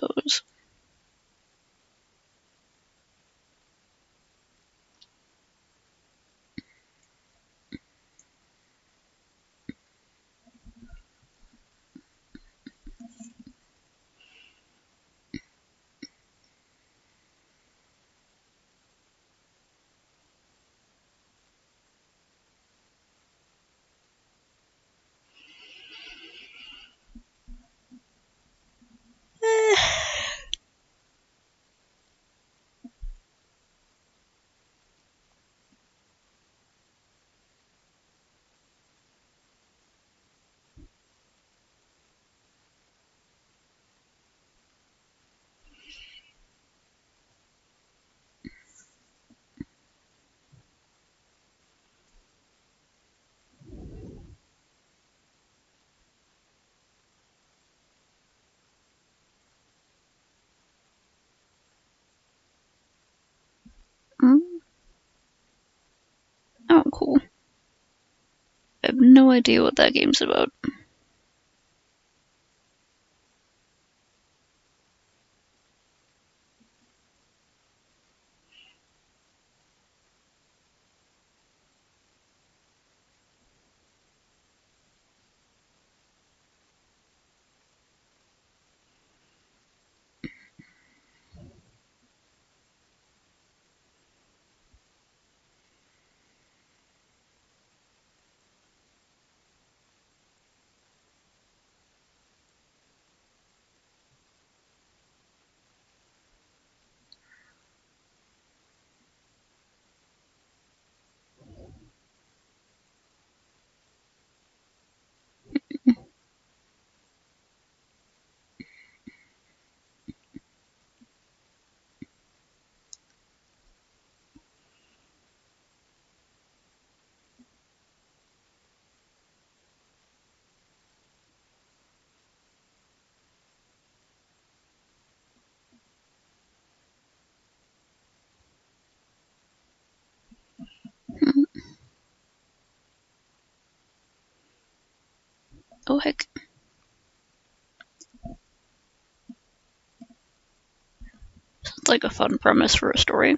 those. Mm. Oh, cool. I have no idea what that game's about. Oh, heck. Sounds like a fun premise for a story.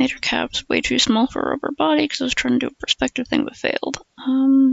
made her caps way too small for a rubber body because I was trying to do a perspective thing but failed. Hmm.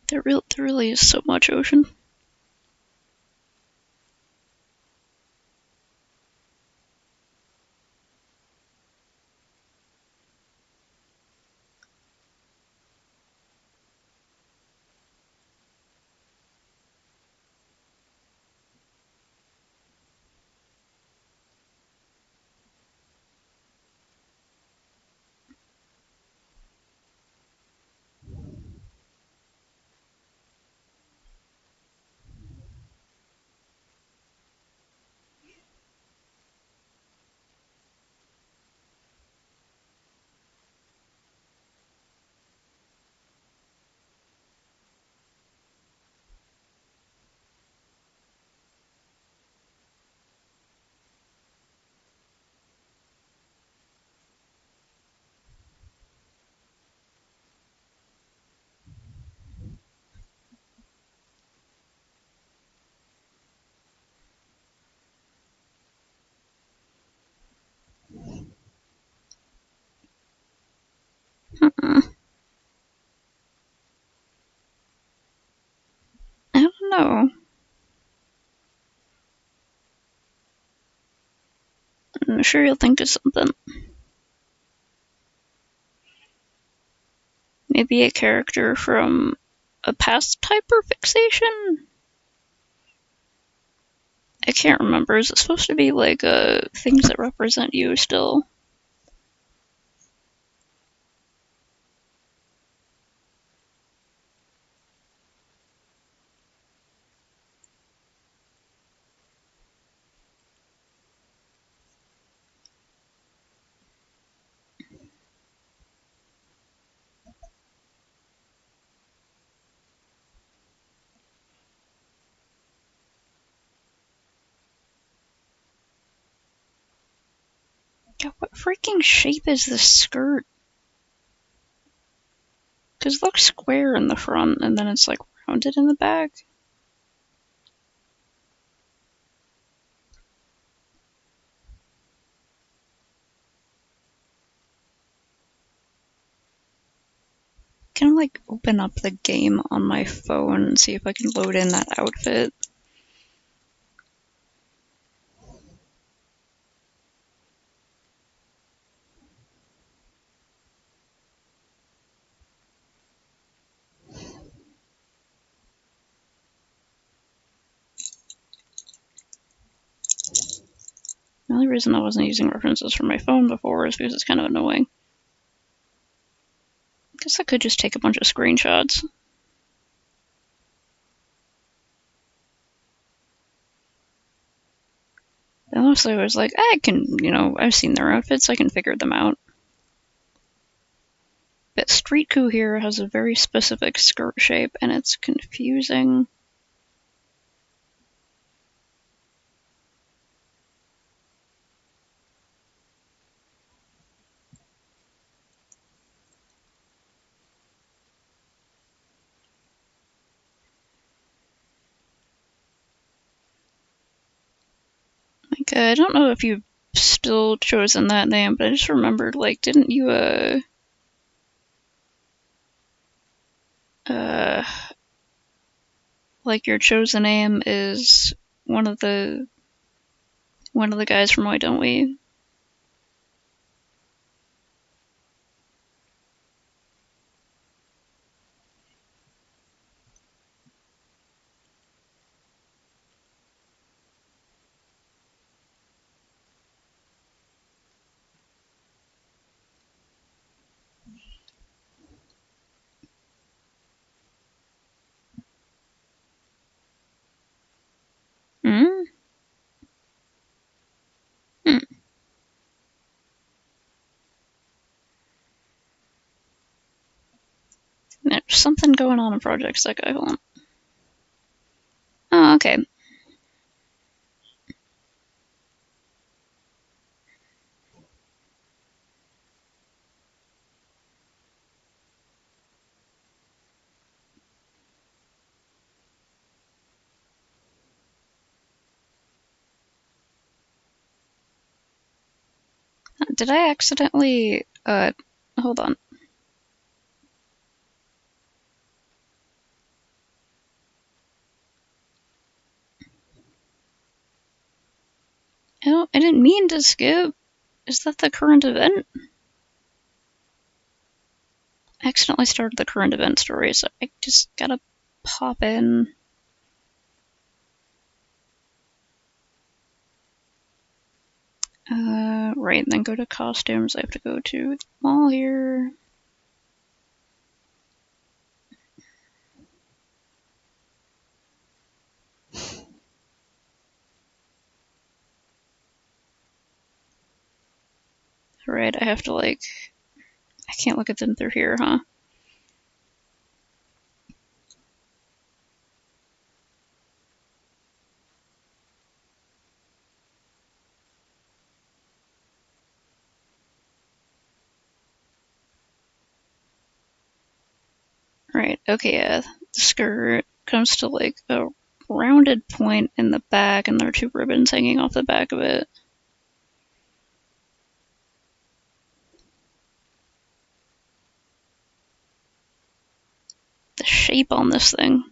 There really is so much ocean. I don't know. I'm sure you'll think of something. Maybe a character from a past hyperfixation? I can't remember. Is it supposed to be like things that represent you still? God, what freaking shape is this skirt? Because it looks square in the front, and then it's like rounded in the back. Can I like open up the game on my phone and see if I can load in that outfit? The only reason I wasn't using references from my phone before is because it's kind of annoying. I guess I could just take a bunch of screenshots. And mostly I was like, I can, I've seen their outfits, I can figure them out. But Street Coup here has a very specific skirt shape, and it's confusing. Like, I don't know if you've still chosen that name, but I just remembered, like, didn't you, like your chosen name is one of the guys from Why Don't We? Hmm? Hmm. There's something going on in Project Sekai. Hold on. Oh, okay. Did I accidentally, hold on. I didn't mean to skip. Is that the current event? I accidentally started the current event story, so I just gotta pop in. Right, and then go to costumes. I have to go to the mall here. Right, I have to, like, I can't look at them through here, huh? Right, okay, yeah. The skirt comes to, like, a rounded point in the back, and there are two ribbons hanging off the back of it. The shape on this thing.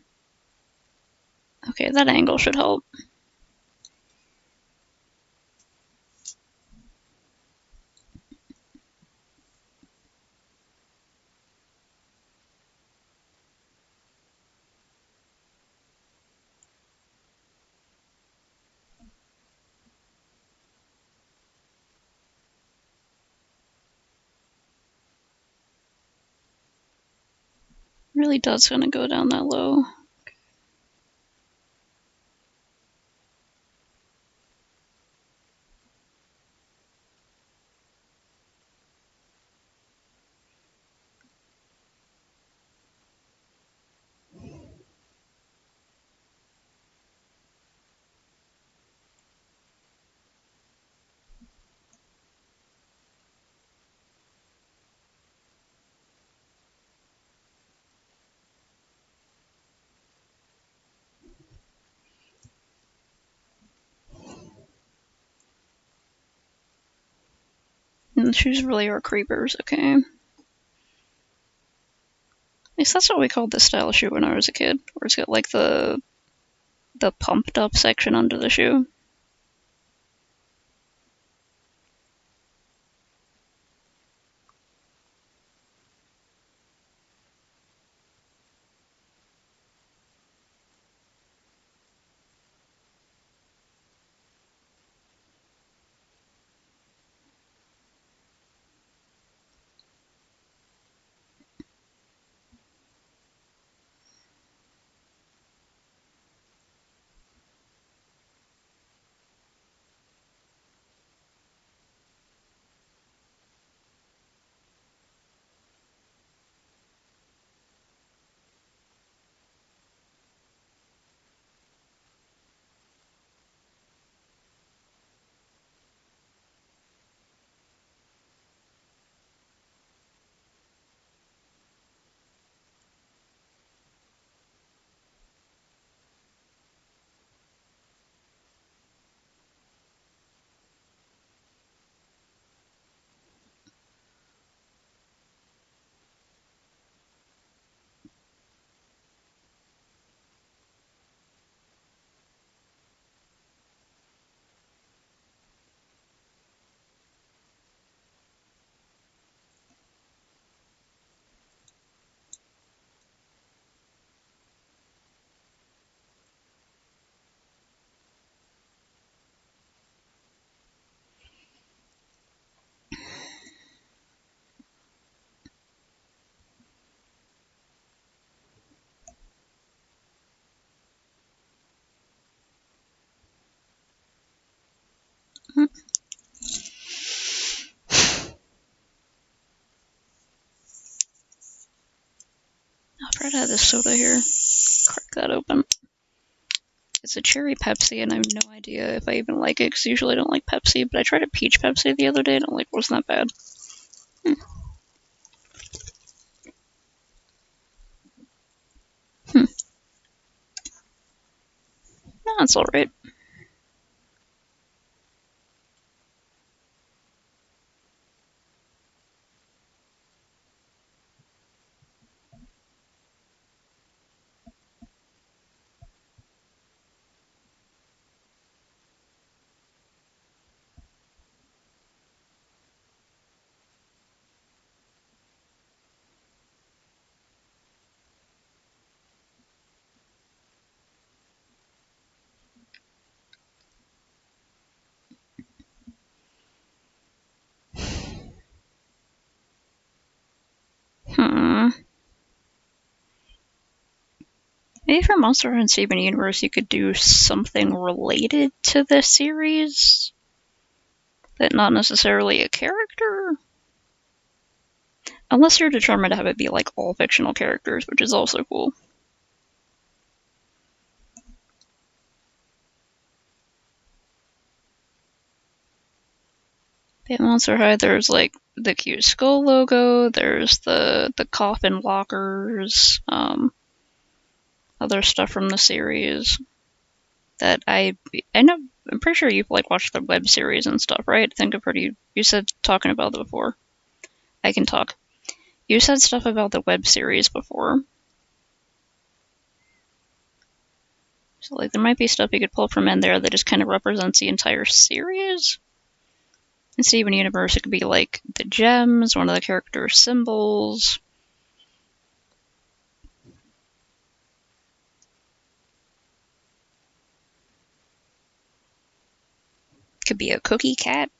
Okay, that angle should help. Really does kind of go down that low. And the shoes really are creepers, okay. At least that's what we called this style of shoe when I was a kid, where it's got like the pumped up section under the shoe. I forgot to have this soda here. Crack that open. It's a cherry Pepsi, and I have no idea if I even like it, because usually I don't like Pepsi, but I tried a peach Pepsi the other day, and I'm like, wasn't that bad. Hmm. No, it's alright. Hmm. Maybe for Monster Hunter Steven Universe, you could do something related to this series, but not necessarily a character. Unless you're determined to have it be like all fictional characters, which is also cool. At Monster High, there's like the cute skull logo, there's the coffin lockers, other stuff from the series that I know. I'm pretty sure you've like watched the web series and stuff, right? I think you said talking about it before. I can talk. You said stuff about the web series before. So like there might be stuff you could pull from in there that just kind of represents the entire series. In Steven Universe, it could be like the gems, one of the characters' symbols. Could be a cookie cat.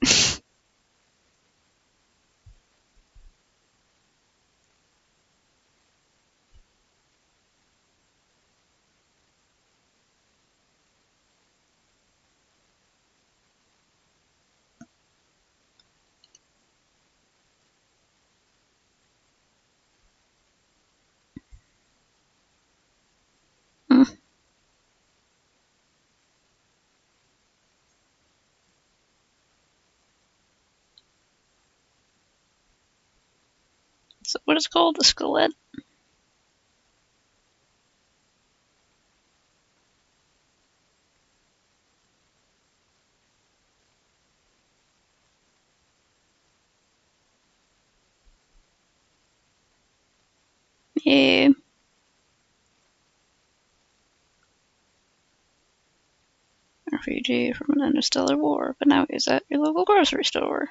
Hmm. So what is it called? The Skelet? Yeah. Refugee from an interstellar war, but now he's at your local grocery store.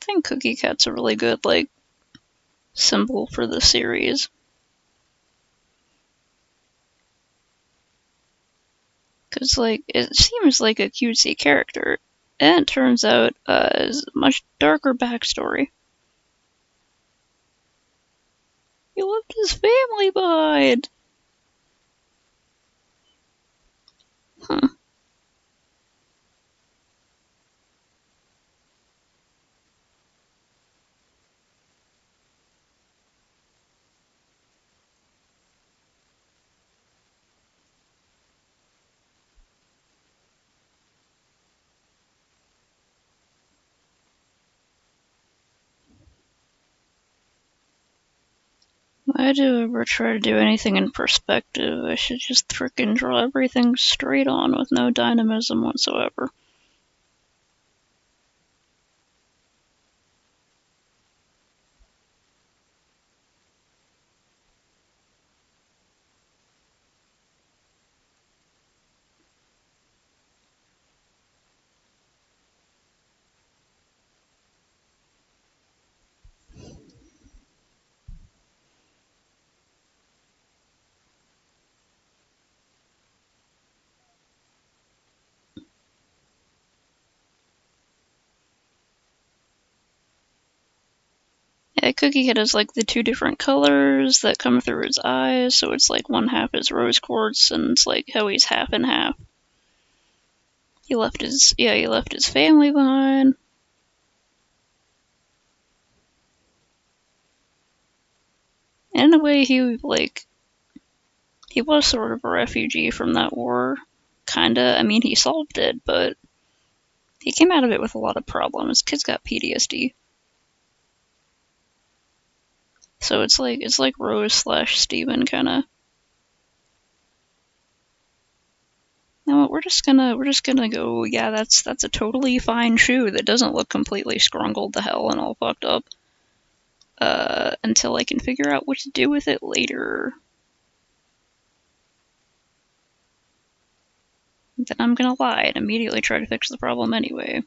I think Cookie Cat's a really good, like, symbol for the series. Because, like, it seems like a cutesy character, and it turns out has a much darker backstory. He left his family behind! Huh. Why do I ever try to do anything in perspective? I should just frickin' draw everything straight on with no dynamism whatsoever. Yeah, Cookie Cat has like the two different colors that come through his eyes, so it's like one half is rose quartz, and it's like how he's half and half. He left his family behind. And in a way, he was sort of a refugee from that war, kinda. I mean, he solved it, but he came out of it with a lot of problems. Kid's got PTSD, so it's like Rose slash Steven kinda. No, we're just gonna go. Yeah, that's a totally fine shoe that doesn't look completely scrungled to hell and all fucked up. Until I can figure out what to do with it later. Then I'm gonna lie and immediately try to fix the problem anyway.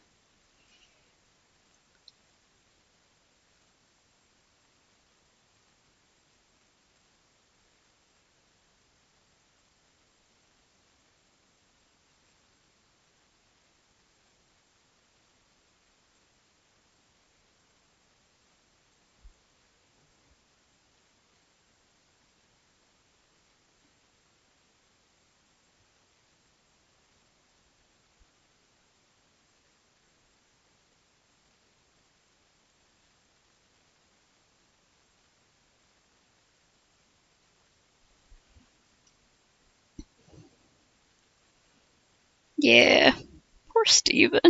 Yeah, poor Steven.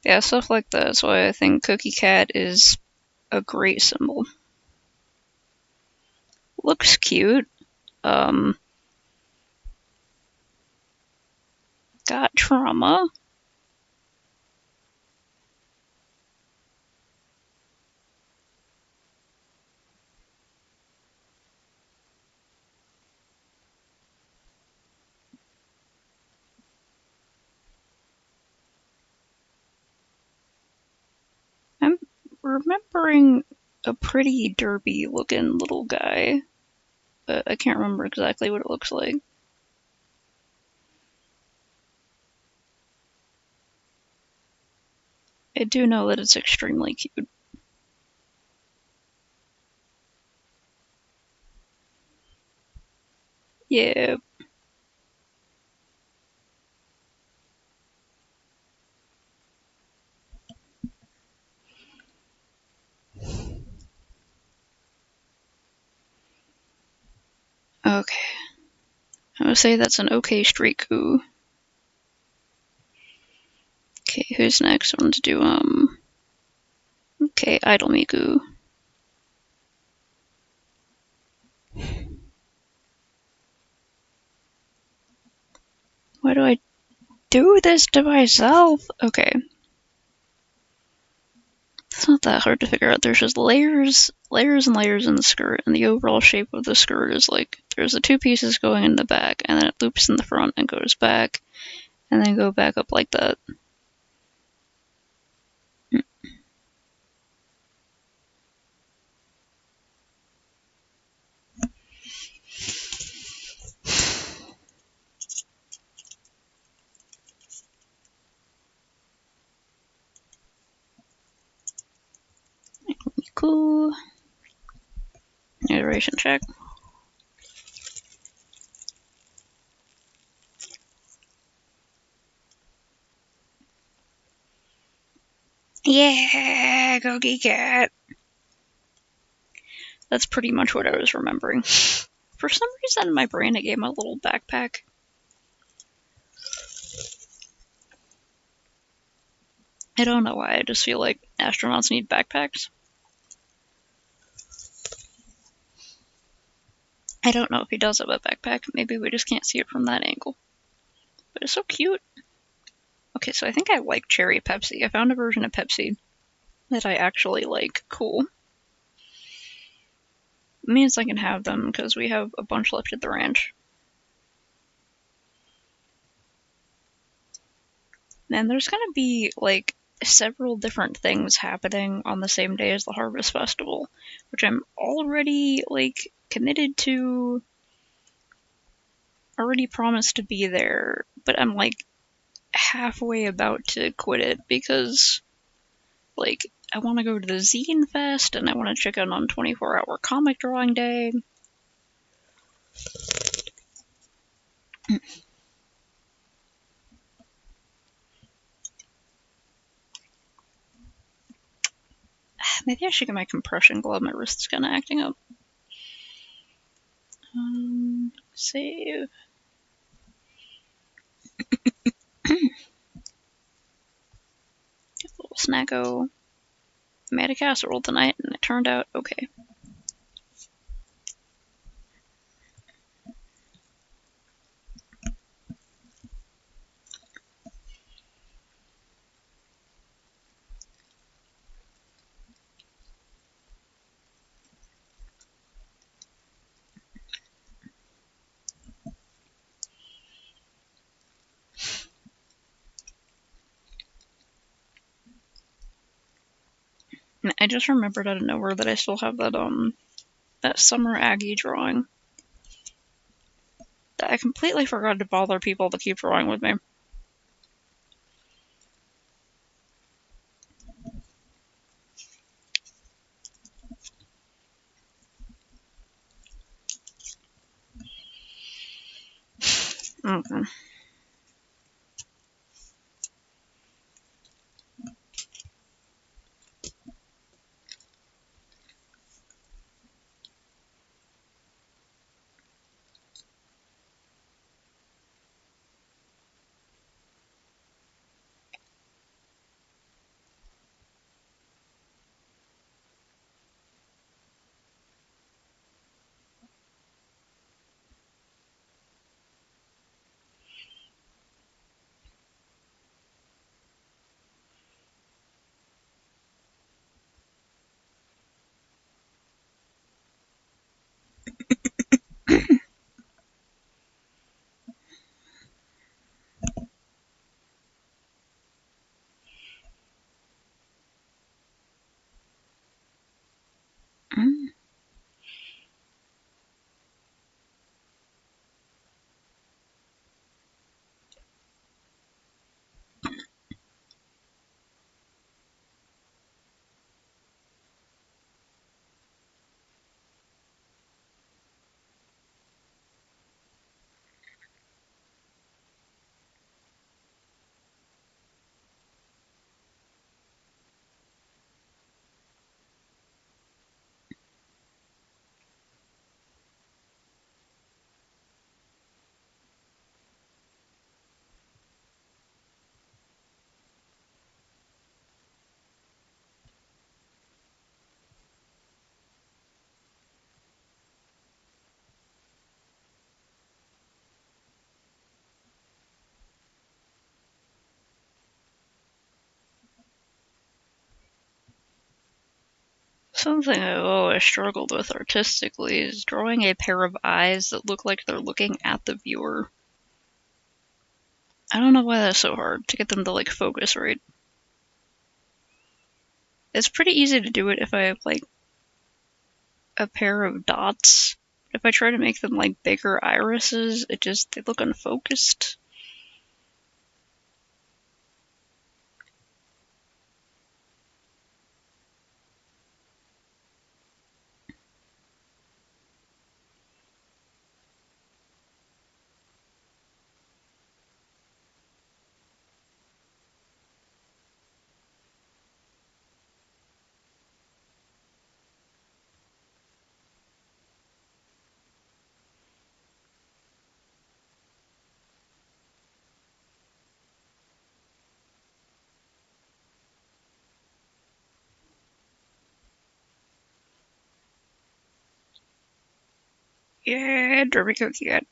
Yeah, stuff like that's why I think Cookie Cat is a great symbol. Looks cute. Um, got trauma. I'm remembering a pretty derpy looking little guy, but I can't remember exactly what it looks like. I do know that it's extremely cute. Yeah. Okay. I would say that's an okay street coup. Okay, who's next? I want to do Okay, Idle Miku. Why do I do this to myself? Okay. It's not that hard to figure out. There's just layers and layers in the skirt, and the overall shape of the skirt is like there's the two pieces going in the back, and then it loops in the front and goes back, and then go back up like that. Cool. Iteration check. Yeah, go geek it. That's pretty much what I was remembering. For some reason in my brain it gave me a little backpack. I don't know why, I just feel like astronauts need backpacks. I don't know if he does have a backpack, maybe we just can't see it from that angle. But it's so cute. Okay, so I think I like Cherry Pepsi. I found a version of Pepsi that I actually like. Cool. It means I can have them because we have a bunch left at the ranch. And there's gonna be like several different things happening on the same day as the Harvest Festival, which I'm already like committed to, already promised to be there, but I'm like halfway about to quit it because like I want to go to the Zine Fest and I want to check in on 24-hour comic drawing day. Maybe I should get my compression glove. My wrist's kind of acting up. Save. Get a little snacko. I made a casserole tonight and it turned out okay. I just remembered out of nowhere that I still have that summer Aggie drawing. That I completely forgot to bother people to keep drawing with me. Okay. Something I've always struggled with artistically is drawing a pair of eyes that look like they're looking at the viewer. I don't know why that's so hard to get them to like focus right. It's pretty easy to do it if I have like a pair of dots. If I try to make them like bigger irises, they look unfocused. Yeah, Derby Cookie Cat.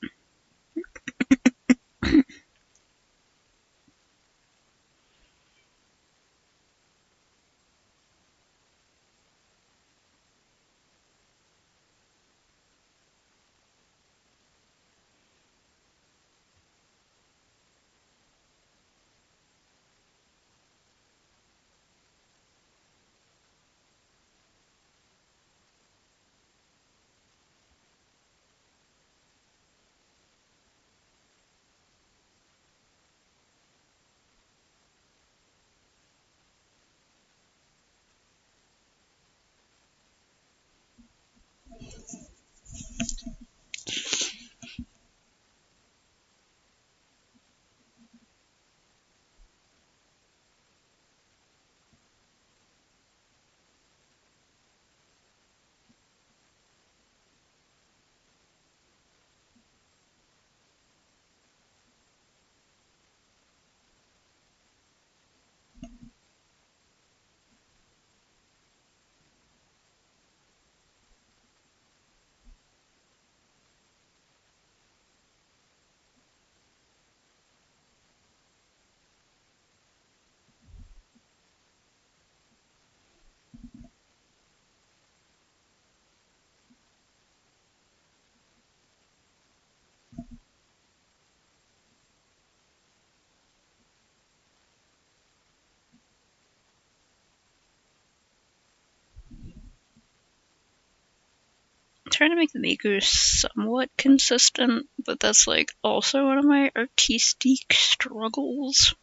I'm trying to make the Miku somewhat consistent, but that's like also one of my artistic struggles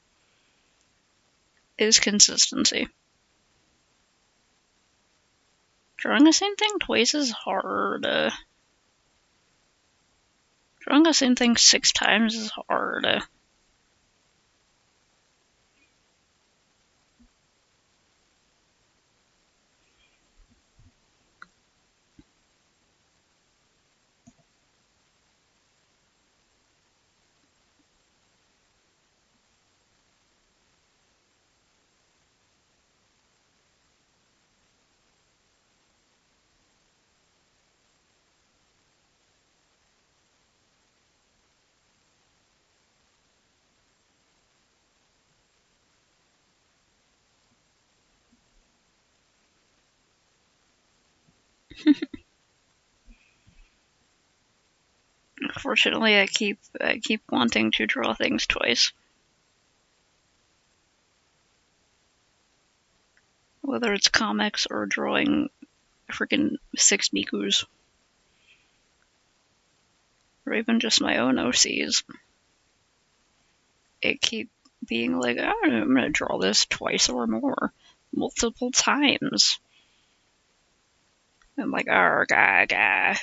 is consistency. Drawing the same thing twice is hard. Drawing the same thing 6 times is hard. Fortunately, I keep wanting to draw things twice. Whether it's comics or drawing freaking 6 Mikus. Or even just my own OCs. It keep being like, oh, I'm gonna draw this twice or more. Multiple times. I'm like, oh, gaga.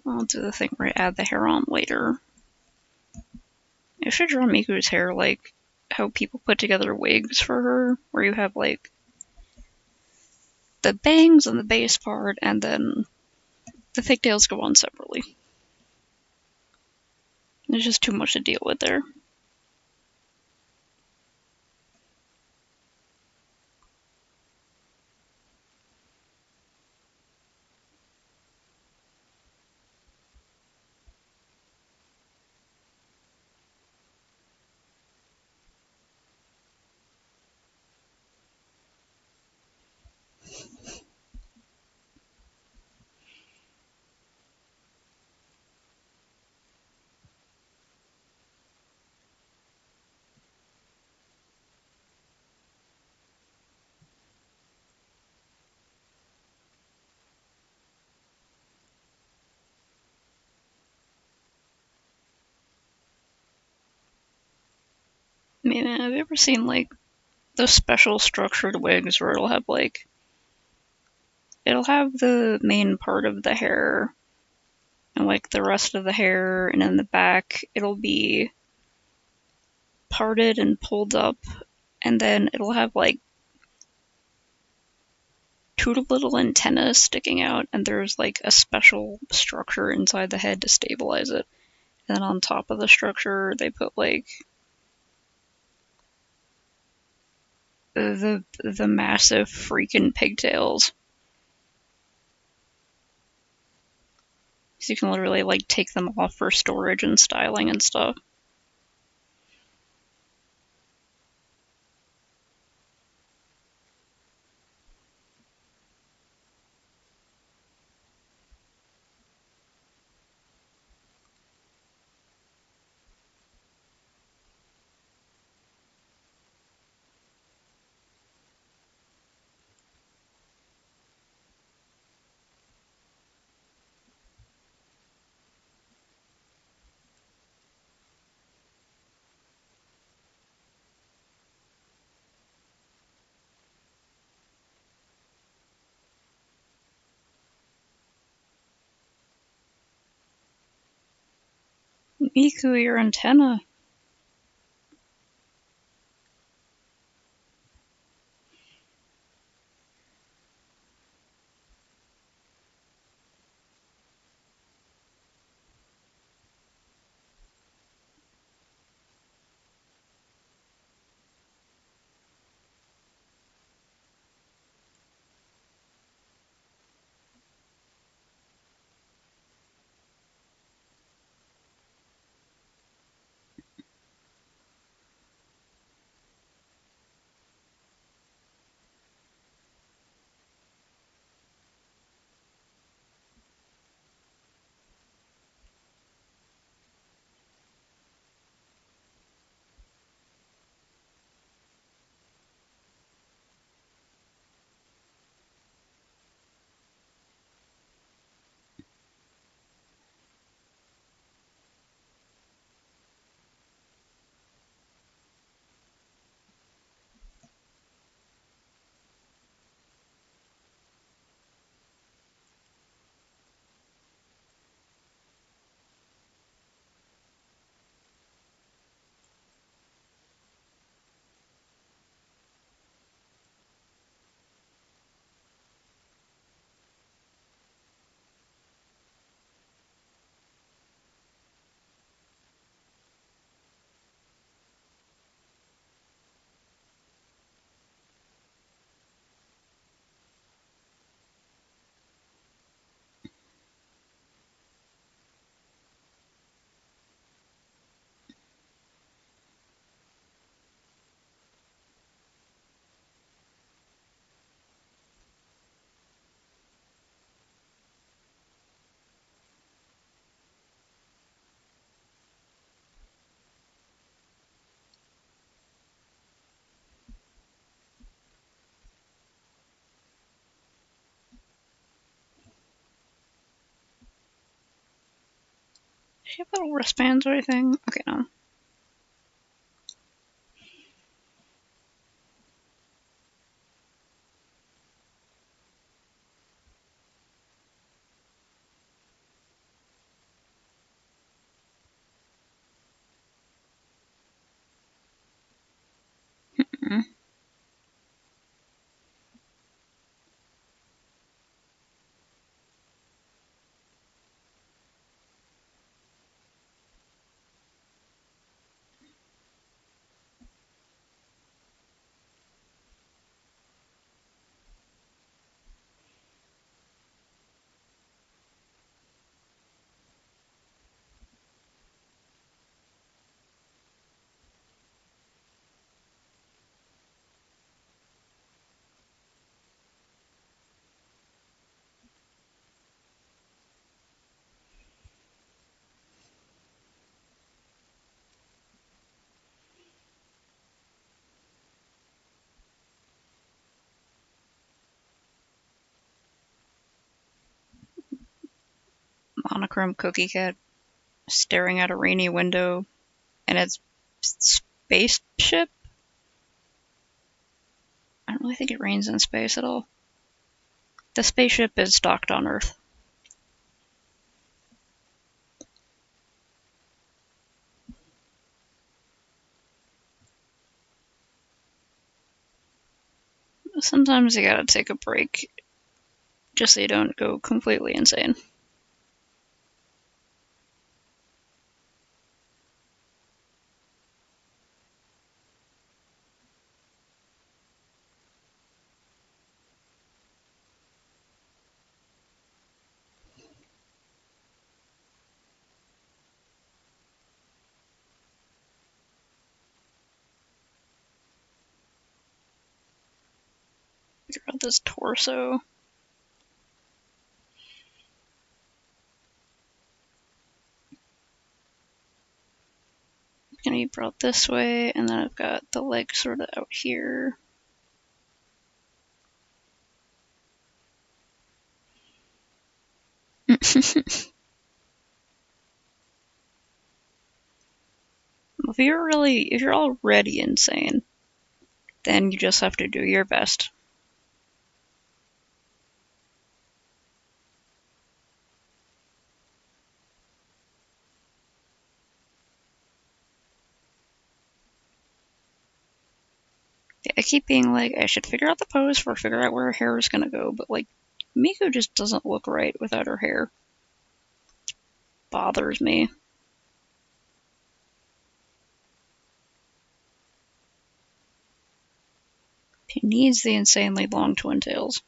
I'll do the thing where I add the hair on later. I should draw Miku's hair like how people put together wigs for her, where you have like the bangs on the base part and then the pigtails go on separately. There's just too much to deal with there. I mean, have you ever seen like those special structured wigs where it'll have the main part of the hair and like the rest of the hair, and in the back it'll be parted and pulled up, and then it'll have like two little antennas sticking out, and there's like a special structure inside the head to stabilize it. And then on top of the structure, they put like the massive freaking pigtails. So you can literally like take them off for storage and styling and stuff. Miku, your antenna. Does she have little wristbands or anything? Okay, no. monochrome cookie cat staring out a rainy window, and its spaceship. I don't really think it rains in space at all. The spaceship is docked on Earth. Sometimes you gotta take a break just so you don't go completely insane. Figure out this torso. Gonna be brought this way, and then I've got the leg sort of out here. If you're already insane, then you just have to do your best. I keep being like, I should figure out the pose or figure out where her hair is gonna go, but like, Miku just doesn't look right without her hair. Bothers me. She needs the insanely long twin tails.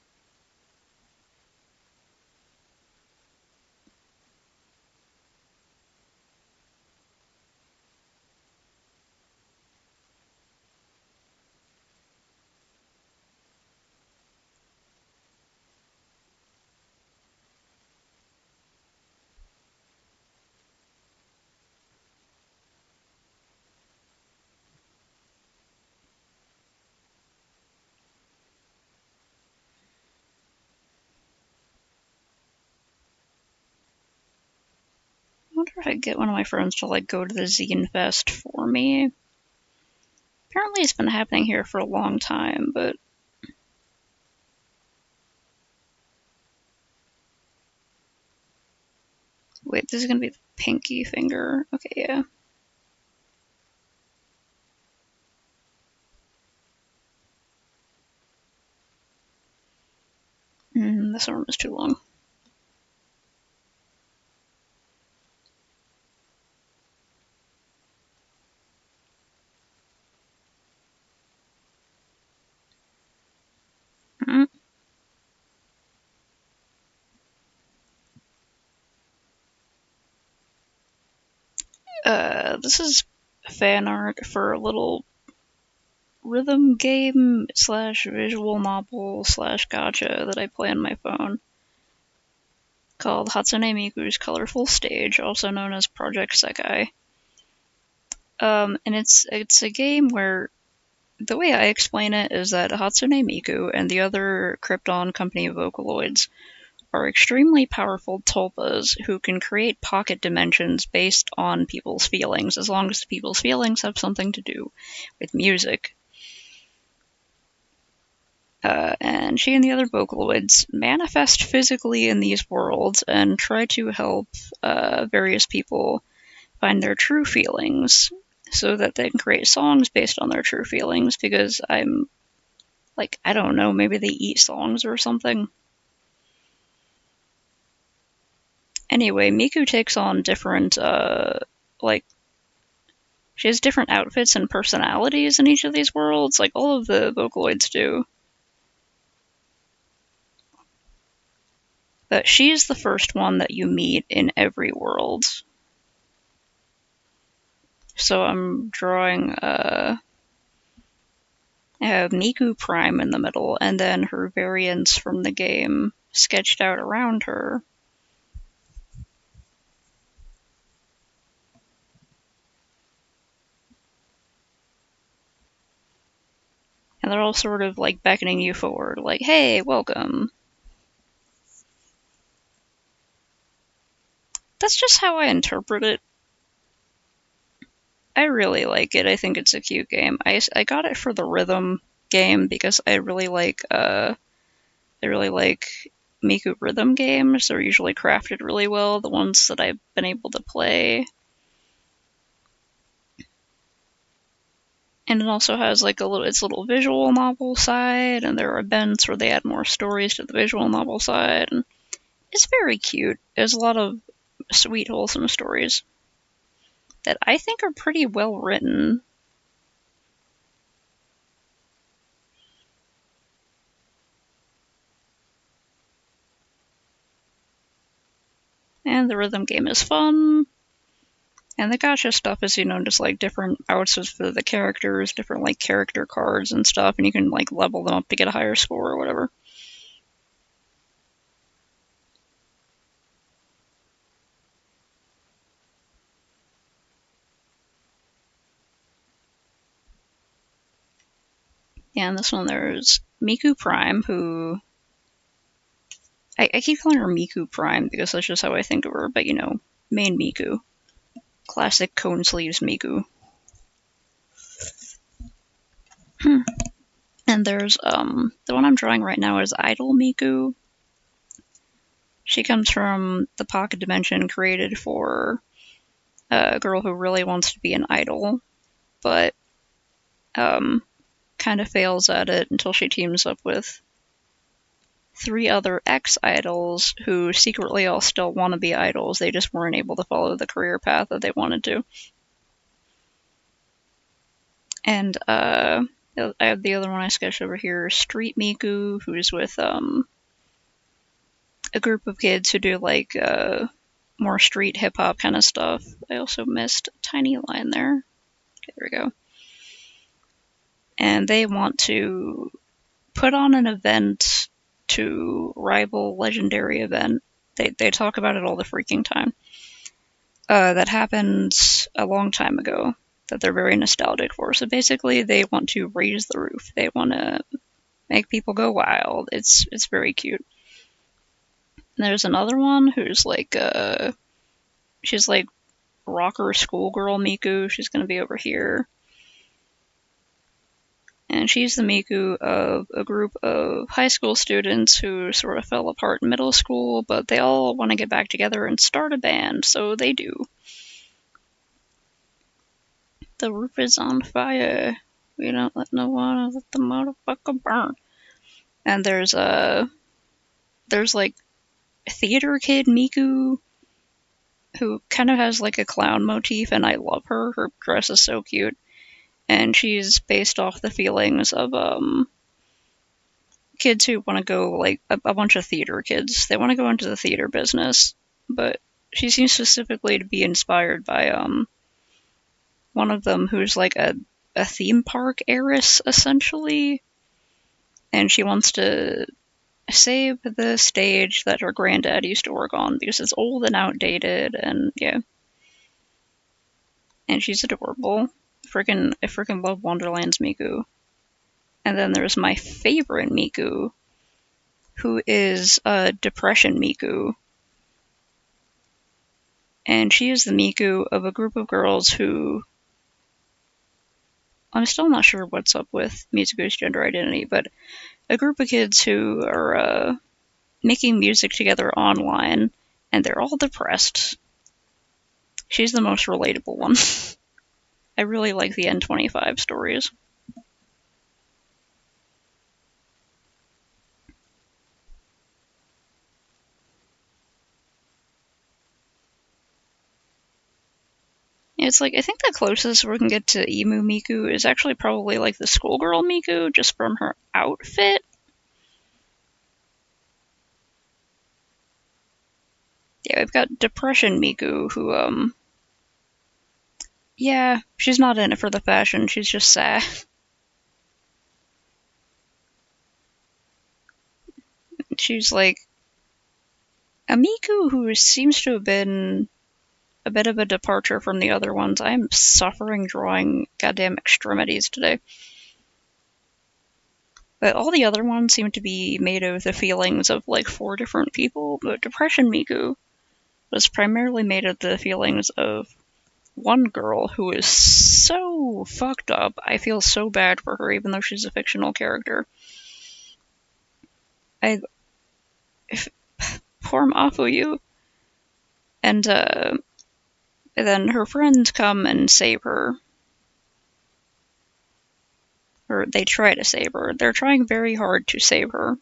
I wonder if I could get one of my friends to like go to the Zine Fest for me. Apparently it's been happening here for a long time, but wait, this is gonna be the pinky finger. Okay, yeah. This arm is too long. Mm. This is fan art for a little rhythm game slash visual novel slash gacha that I play on my phone called Hatsune Miku's Colorful Stage, also known as Project Sekai. And it's a game where the way I explain it is that Hatsune Miku and the other Krypton Company Vocaloids are extremely powerful tulpas who can create pocket dimensions based on people's feelings, as long as people's feelings have something to do with music. And she and the other Vocaloids manifest physically in these worlds and try to help various people find their true feelings so that they can create songs based on their true feelings, because I'm like, I don't know, maybe they eat songs or something. Anyway, Miku takes on different, like, she has different outfits and personalities in each of these worlds, like all of the Vocaloids do. But she's the first one that you meet in every world. So I'm drawing, I have Miku Prime in the middle, and then her variants from the game sketched out around her. And they're all sort of like beckoning you forward, like, hey, welcome. that's just how I interpret it. I really like it. I think it's a cute game. I got it for the rhythm game because I really like Miku rhythm games. They're usually crafted really well, the ones that I've been able to play. And it also has like its little visual novel side, and there are events where they add more stories to the visual novel side. And it's very cute. There's a lot of sweet, wholesome stories that I think are pretty well written. And the rhythm game is fun. And the gacha stuff is, just like different outfits for the characters, different like character cards and stuff, and you can like level them up to get a higher score or whatever. Yeah, and this one there's Miku Prime, who I keep calling her Miku Prime because that's just how I think of her, but main Miku. Classic cone sleeves Miku. And there's the one I'm drawing right now is Idol Miku. She comes from the pocket dimension created for a girl who really wants to be an idol, but kind of fails at it until she teams up with 3 other ex-idols who secretly all still want to be idols. They just weren't able to follow the career path that they wanted to. And I have the other one I sketched over here, Street Miku, who's with a group of kids who do like more street hip hop kind of stuff. I also missed a tiny line there. Okay, there we go. And they want to put on an event to rival legendary event. They talk about it all the freaking time. That happened a long time ago that they're very nostalgic for. So basically, they want to raise the roof. They want to make people go wild. It's very cute. And there's another one who's like she's like rocker schoolgirl Miku. She's gonna be over here. And she's the Miku of a group of high school students who sort of fell apart in middle school, but they all want to get back together and start a band, so they do. The roof is on fire. We don't let no one let the motherfucker burn. And there's like theater kid Miku who kind of has like a clown motif, and I love her. Her dress is so cute. And she's based off the feelings of kids who want to go, like a bunch of theater kids. They want to go into the theater business, but she seems specifically to be inspired by one of them who's like a theme park heiress essentially, and she wants to save the stage that her granddad used to work on because it's old and outdated, and yeah. And she's adorable. I freaking love Wonderland's Miku. And then there's my favorite Miku, who is Depression Miku. And she is the Miku of a group of girls who... I'm still not sure what's up with Mizugu's gender identity, but a group of kids who are making music together online, and they're all depressed. She's the most relatable one. I really like the N25 stories. It's like, I think the closest we can get to Emu Miku is actually probably like the schoolgirl Miku, just from her outfit. Yeah, we've got Depression Miku, who, yeah, she's not in it for the fashion, she's just sad. She's like a Miku who seems to have been a bit of a departure from the other ones. I'm suffering drawing goddamn extremities today. But all the other ones seem to be made of the feelings of like 4 different people, but Depression Miku was primarily made of the feelings of one girl who is so fucked up. I feel so bad for her, even though she's a fictional character. Poor Mafuyu. And then her friends come and save her. Or they try to save her. They're trying very hard to save her.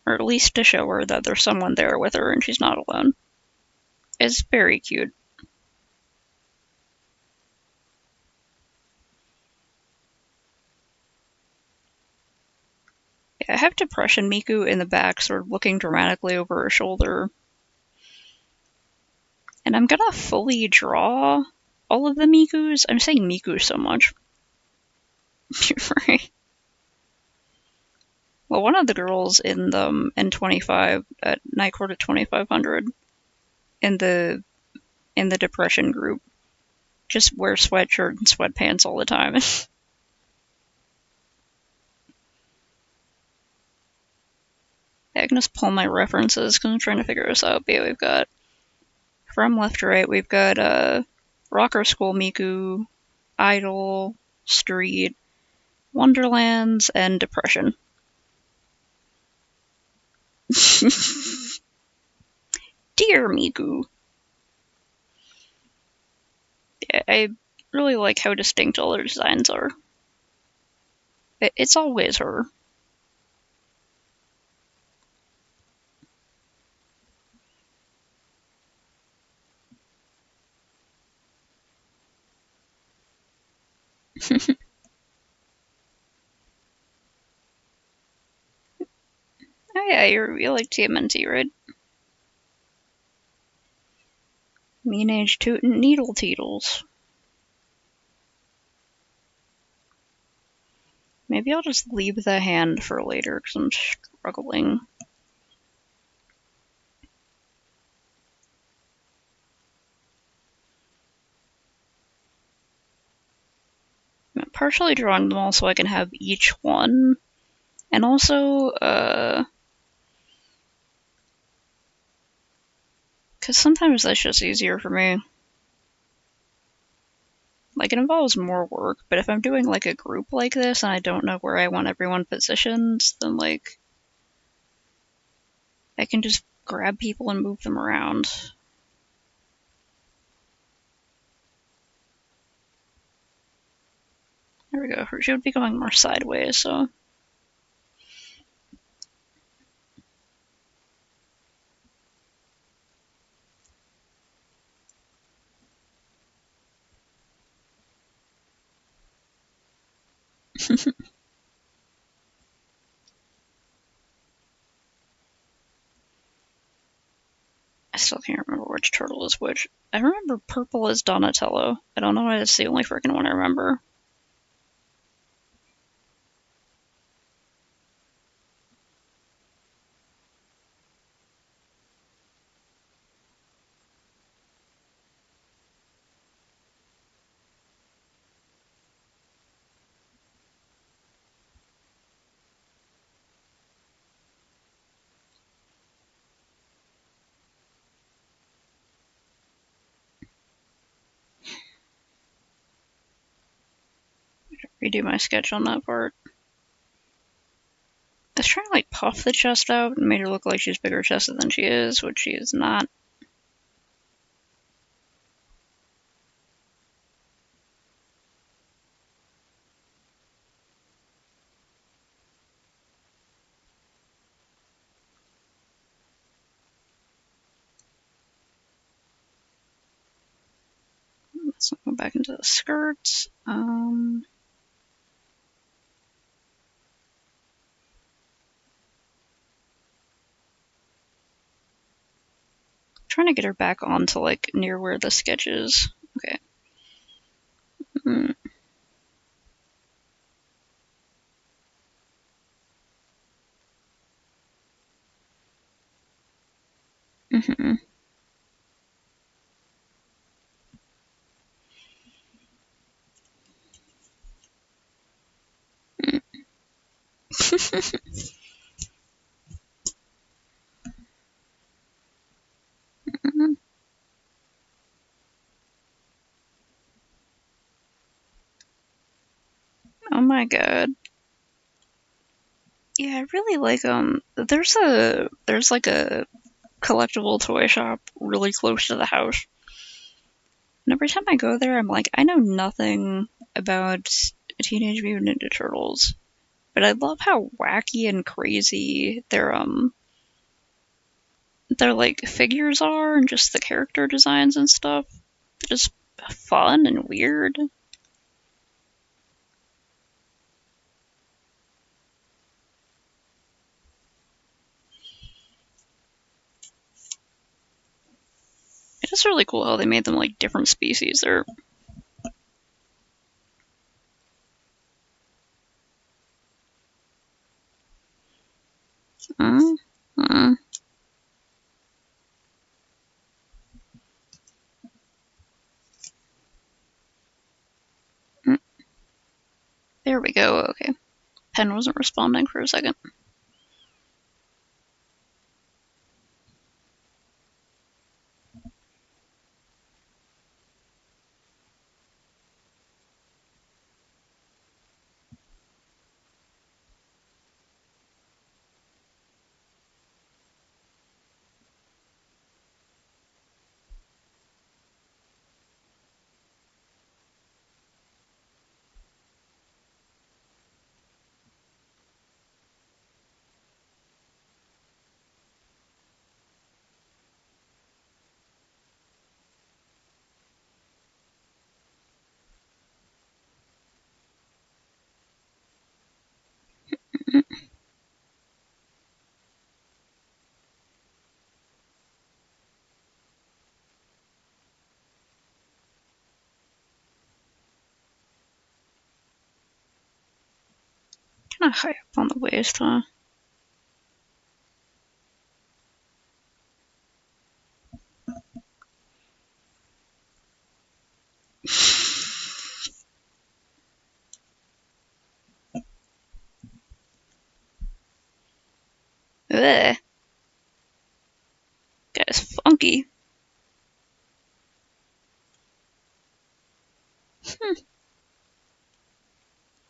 Or at least to show her that there's someone there with her and she's not alone. It's very cute. I have Depression Miku in the back, sort of looking dramatically over her shoulder. And I'm gonna fully draw all of the Mikus. I'm saying Miku so much. Right. Well, one of the girls in the N25 at Night Court at 2500 in the Depression group just wears sweatshirt and sweatpants all the time. I can just pull my references because I'm trying to figure this out. But yeah, we've got from left to right. We've got Rocker School Miku, Idol, Street, Wonderlands, and Depression. Dear Miku. Yeah, I really like how distinct all their designs are. It's always her. Oh yeah, you like TMNT, right? Mean age tootin' needle teetles. Maybe I'll just leave the hand for later because I'm struggling. I'm partially drawing them all so I can have each one. And also, because sometimes that's just easier for me. Like, it involves more work, but if I'm doing, like, a group like this and I don't know where I want everyone positioned, then, like, I can just grab people and move them around. There we go. She would be going more sideways, so... I still can't remember which turtle is which. I remember purple is Donatello. I don't know why that's the only freaking one I remember. Redo my sketch on that part. I was trying to like puff the chest out and made her look like she's bigger chested than she is, which she is not. Let's go back into the skirts. Trying to get her back onto like near where the sketch is. Okay. Mm-hmm. Oh my god. Yeah, I really like there's like a collectible toy shop really close to the house. And every time I go there, I'm like, I know nothing about Teenage Mutant Ninja Turtles, but I love how wacky and crazy their like figures are and just the character designs and stuff. They're just fun and weird. It is really cool how they made them like different species. They're uh, uh, uh, there we go. Okay, pen wasn't responding for a second. Kind of high up on the waist, huh? Ugh, guy's funky. Hmm.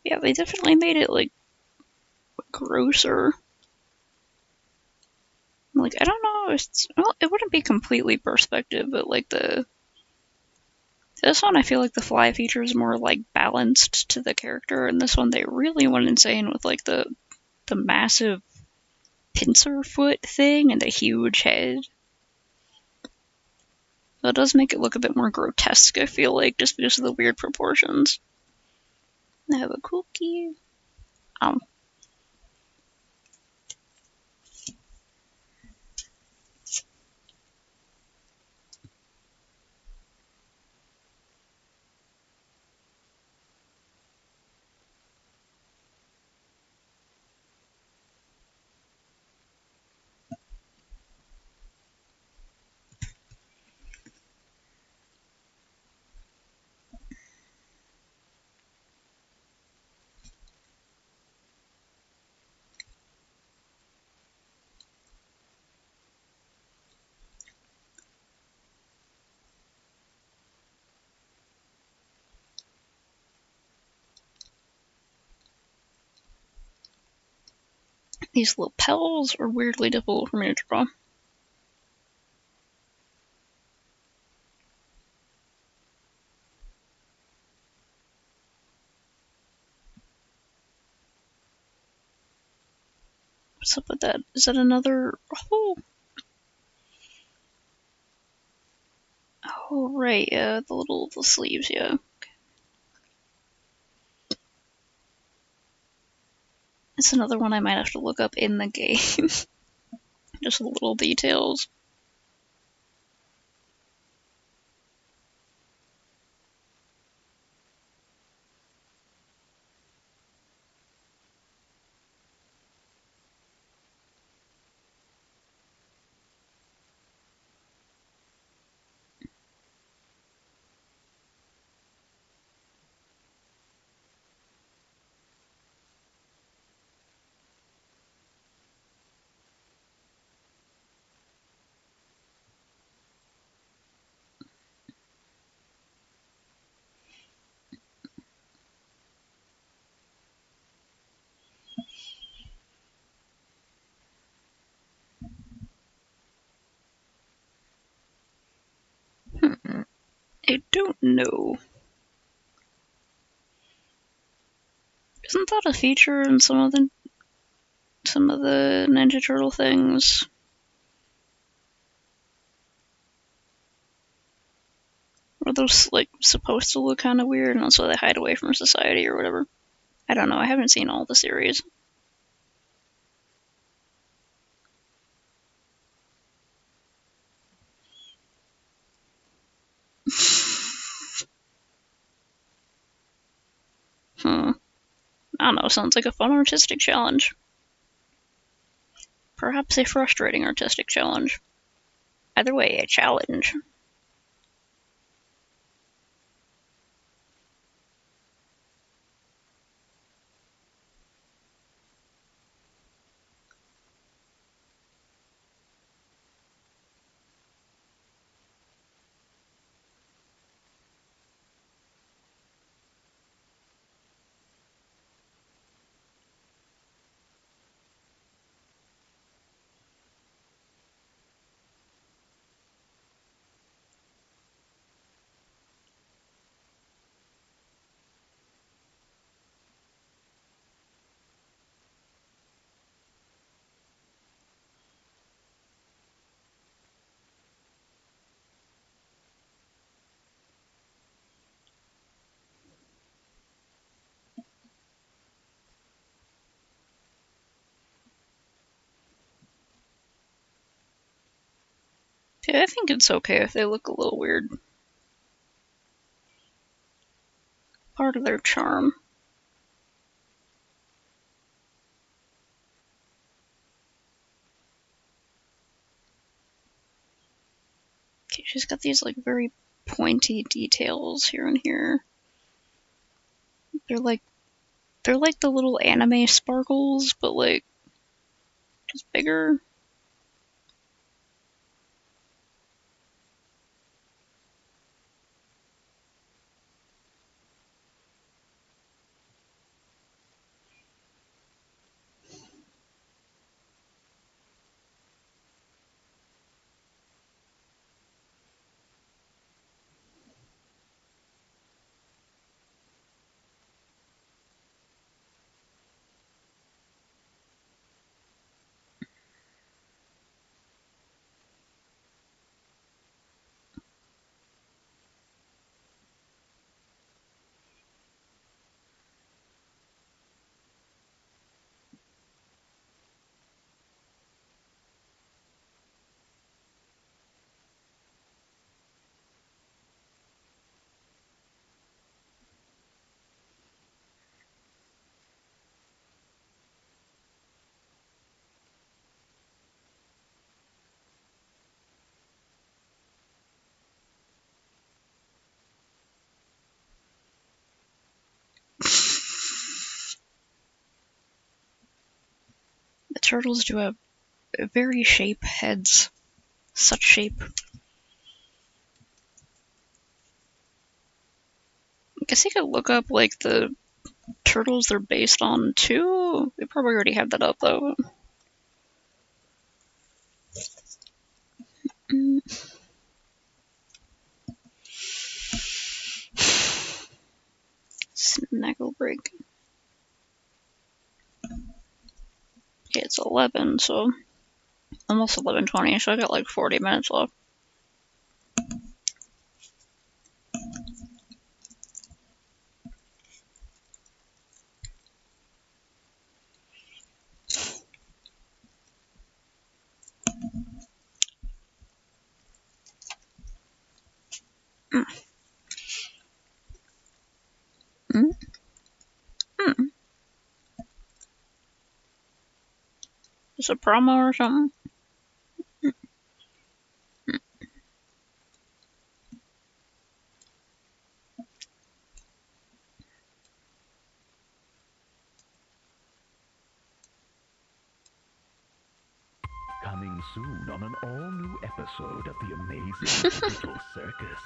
Yeah, they definitely made it like grosser. Like I don't know, well, it wouldn't be completely perspective, but like the this one I feel like the fly feature is more like balanced to the character, and this one they really went insane with like the massive pincer foot thing and the huge head. So it does make it look a bit more grotesque, I feel like, just because of the weird proportions. I have a cookie. Um, these lapels are weirdly difficult for me to draw. What's up with that? Is that another? Oh right, yeah, the sleeves, yeah. It's another one I might have to look up in the game. Just the little details. I don't know. Isn't that a feature in some of the Ninja Turtle things? Are those like supposed to look kind of weird, and that's why they hide away from society or whatever? I don't know. I haven't seen all the series. I don't know. Sounds like a fun artistic challenge. Perhaps a frustrating artistic challenge. Either way, a challenge. Yeah, I think it's okay if they look a little weird. Part of their charm. Okay, she's got these like very pointy details here and here. They're like the little anime sparkles, but like just bigger. The turtles do have very shape heads. Such shape. I guess you could look up like the turtles they're based on too. They probably already have that up though. Snaggle break. Okay, it's 11, so almost 11:20. So I got like 40 minutes left. Mm. Mm. Mm. Is it a promo or something? Coming soon on an all-new episode of The Amazing Little Circus.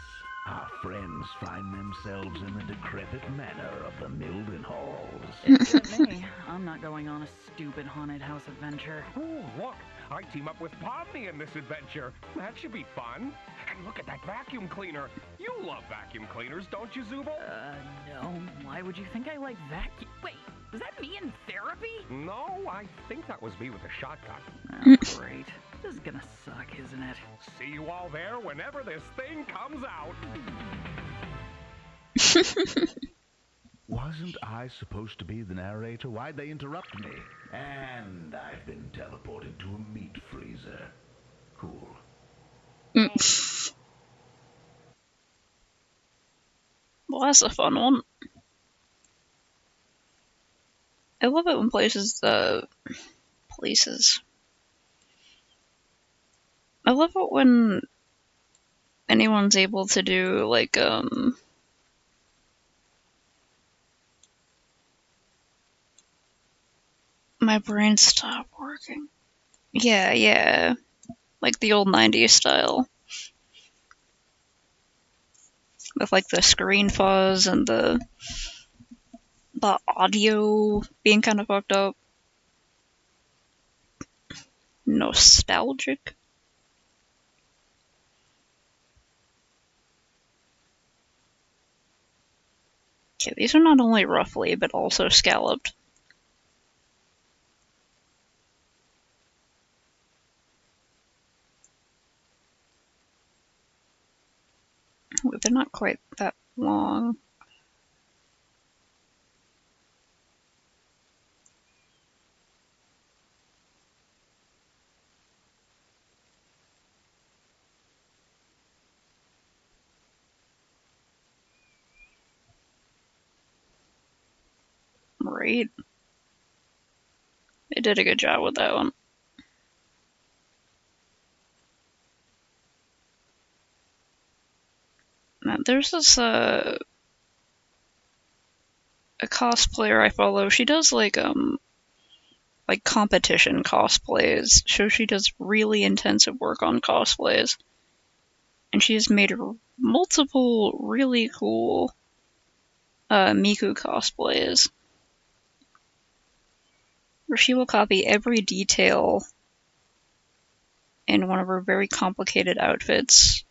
Our friends find themselves in the decrepit manor of the Milden Halls. Except me. I'm not going on a stupid haunted house adventure. Ooh, look! I team up with Pomni in this adventure. That should be fun. And look at that vacuum cleaner. You love vacuum cleaners, don't you, Zubul? No. Why would you think I like vacuum? Wait, is that me in therapy? No, I think that was me with a shotgun. Oh, great. This is gonna suck, isn't it? See you all there whenever this thing comes out. Wasn't I supposed to be the narrator? Why'd they interrupt me? And I've been teleported to a meat freezer. Cool. Well, that's a fun one. I love it when places. I love it when anyone's able to do, like, my brain stopped working. Yeah. Like the old 90s style. With, like, the screen fuzz and the audio being kind of fucked up. Nostalgic. Okay, these are not only roughly, but also scalloped. They're not quite that long. Right? They did a good job with that one. Now, there's this, a cosplayer I follow. She does, like competition cosplays. So she does really intensive work on cosplays. And she's made multiple really cool Miku cosplays, where she will copy every detail in one of her very complicated outfits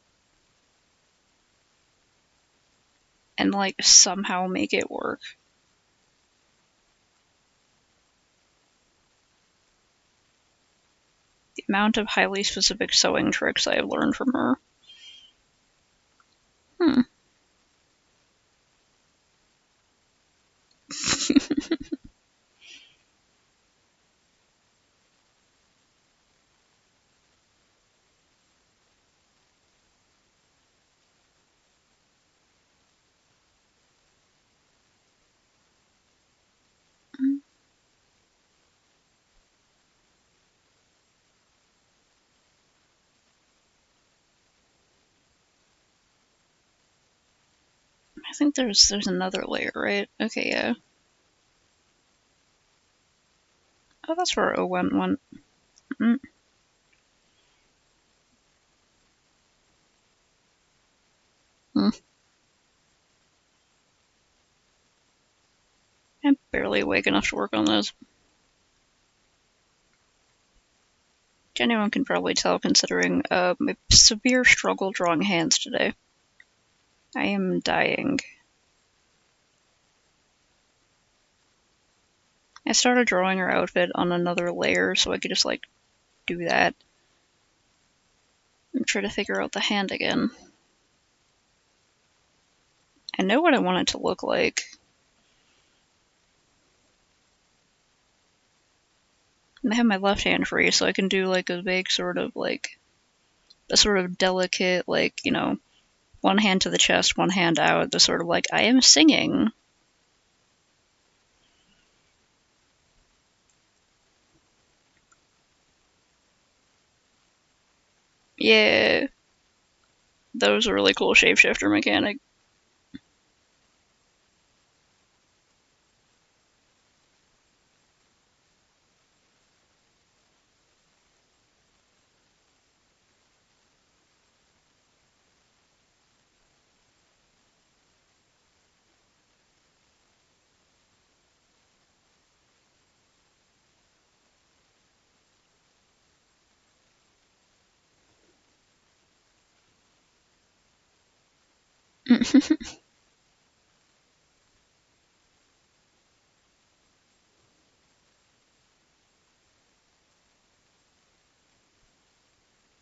and, like, somehow make it work. The amount of highly specific sewing tricks I have learned from her. I think there's another layer, right? Okay, yeah. Oh, that's where Owen went. Mm. Mm. I'm barely awake enough to work on those. Anyone can probably tell, considering my severe struggle drawing hands today. I am dying. I started drawing her outfit on another layer so I could just, like, do that. And try to figure out the hand again. I know what I want it to look like. And I have my left hand free, so I can do, like, a big sort of, like, a sort of delicate, like, you know, one hand to the chest, one hand out, the sort of, like, I am singing. Yeah. That was a really cool shapeshifter mechanic.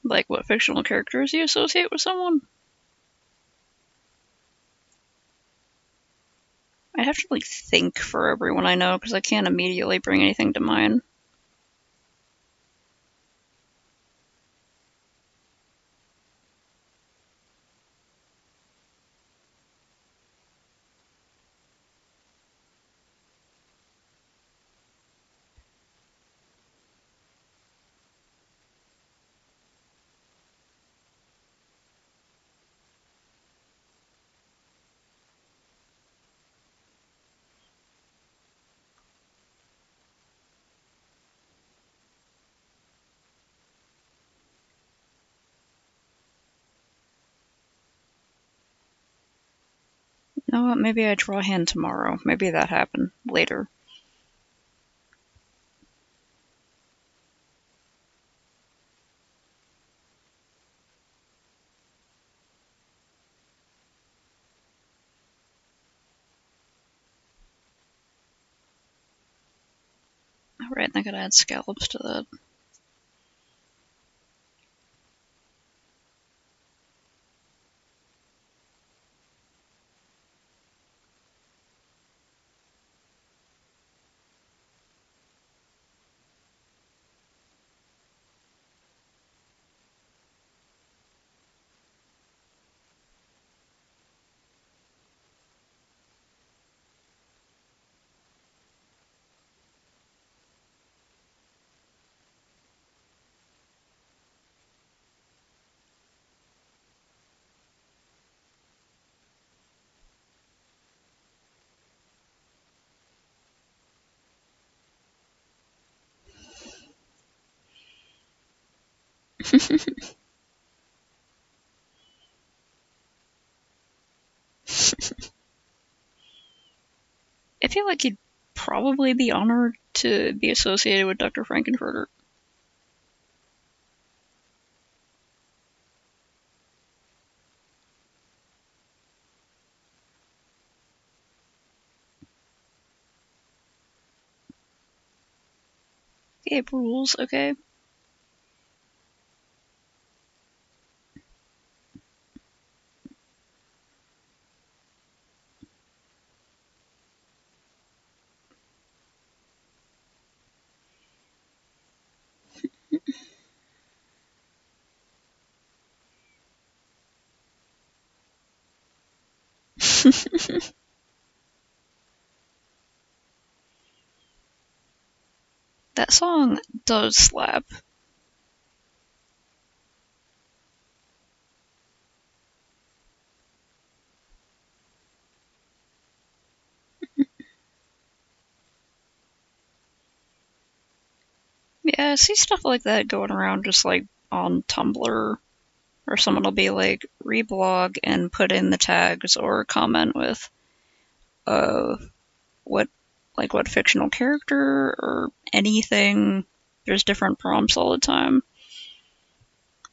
Like, what fictional characters you associate with someone? I have to, like, think for everyone I know, because I can't immediately bring anything to mind. You know what? Maybe I draw a hand tomorrow. Maybe that happened later. Alright, I gotta add scallops to that. I feel like you'd probably be honored to be associated with Dr. Frankenfurter. Okay, rules, okay. That song does slap. Yeah, I see stuff like that going around just like on Tumblr, or someone will be like, reblog and put in the tags or comment with uh what what fictional character or anything. There's different prompts all the time